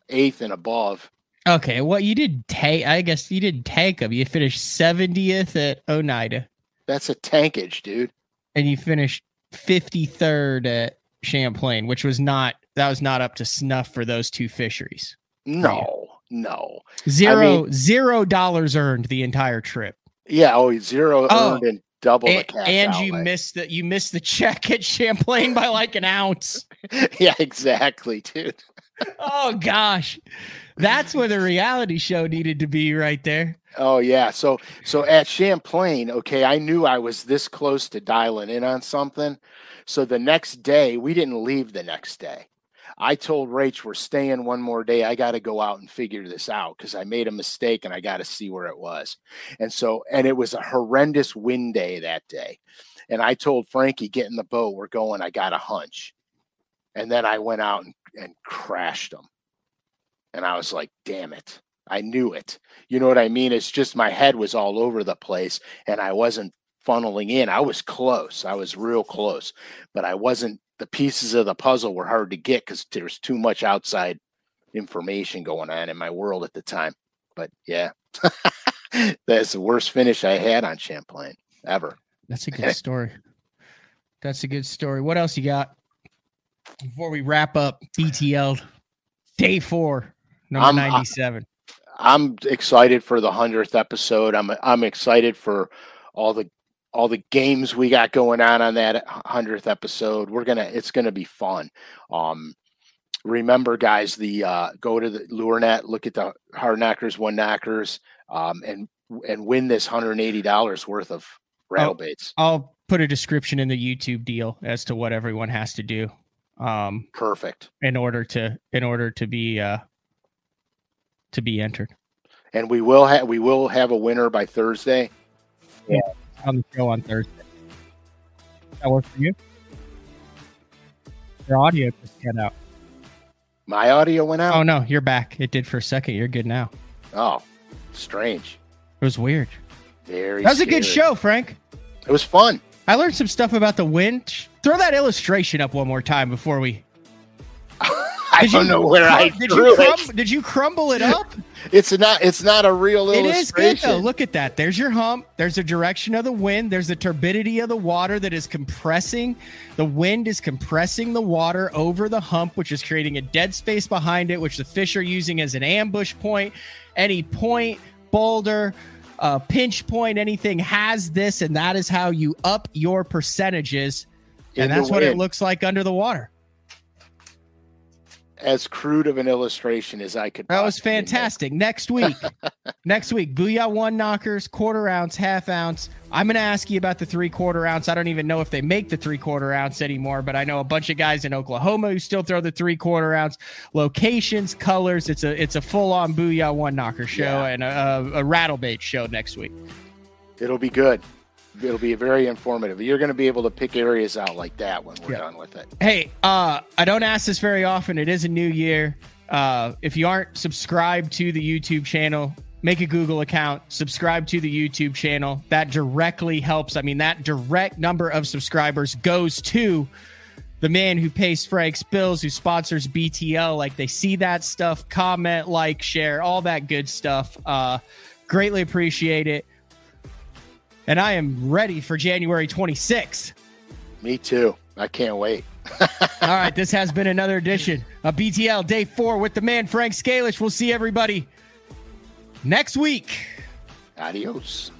B: 8th, and above.
A: Okay, well, you didn't take. I guess you didn't tank them. You finished 70th at Oneida.
B: That's a tankage, dude.
A: And you finished 53rd at Champlain, which was not up to snuff for those 2 fisheries.
B: No, No.
A: $0 earned the entire trip.
B: Yeah. Oh, zero earned and double the cash
A: and
B: outlay.
A: you missed the check at Champlain by like an ounce.
B: Yeah, exactly, dude.
A: Oh gosh, that's where the reality show needed to be right there.
B: Oh yeah. So at Champlain, okay, I knew I was this close to dialing in on something. So the next day, we didn't leave the next day. I told Rach, we're staying one more day. I got to go out and figure this out because I made a mistake and I got to see where it was. And it was a horrendous wind day that day. And I told Frankie, get in the boat. We're going. I got a hunch. And then I went out and crashed them. And I was like, damn it. I knew it. You know what I mean? It's just my head was all over the place and I wasn't funneling in. I was close. I was real close, but I wasn't. The pieces of the puzzle were hard to get because there's too much outside information going on in my world at the time. But yeah, that's the worst finish I had on Champlain ever.
A: That's a good story. That's a good story. What else you got before we wrap up BTL day 4, number 97?
B: I'm excited for the 100th episode. I'm excited for all the games we got going on that 100th episode. It's gonna be fun. Remember, guys, go to the LureNet, look at the hard knockers, one knockers, and win this $180 worth of rattle baits.
A: I'll put a description in the YouTube deal as to what everyone has to do.
B: Perfect.
A: In order to be entered.
B: And we will have a winner by Thursday.
A: Yeah. On the show on Thursday. That work for you? Your audio just cut out.
B: My audio went out?
A: Oh, no, you're back. It did for a second. You're good now.
B: Oh, strange.
A: It was weird.
B: Very
A: That was scary. A good show, Frank.
B: It was fun.
A: I learned some stuff about the wind. Throw that illustration up one more time before we...
B: I don't know where I threw it.
A: Did you crumble it up?
B: It's not a real illustration.
A: It is good though. Look at that. There's your hump. There's the direction of the wind. There's the turbidity of the water that is compressing. The wind is compressing the water over the hump, which is creating a dead space behind it, which the fish are using as an ambush point. Any point, boulder, pinch point, anything has this, and that is how you up your percentages. And that's what it looks like under the water.
B: As crude of an illustration as I could.
A: That was fantastic. Next week, Booyah one knockers, quarter ounce, half ounce. I'm going to ask you about the 3/4 ounce. I don't even know if they make the 3/4 ounce anymore, but I know a bunch of guys in Oklahoma who still throw the 3/4 ounce. Locations, colors. It's a full on Booyah one knocker show and a rattle bait show next week.
B: It'll be good. It'll be very informative. You're going to be able to pick areas out like that when we're done with it.
A: Hey, I don't ask this very often. It is a new year. If you aren't subscribed to the YouTube channel, make a Google account, subscribe to the YouTube channel. That directly helps. I mean, that direct number of subscribers goes to the man who pays Frank's bills, who sponsors BTL. Like, they see that stuff, comment, like, share, all that good stuff. Greatly appreciate it. And I am ready for January 26th.
B: Me too. I can't wait.
A: All right, this has been another edition of BTL Day 4 with the man, Frank SCALISH. We'll see everybody next week.
B: Adios.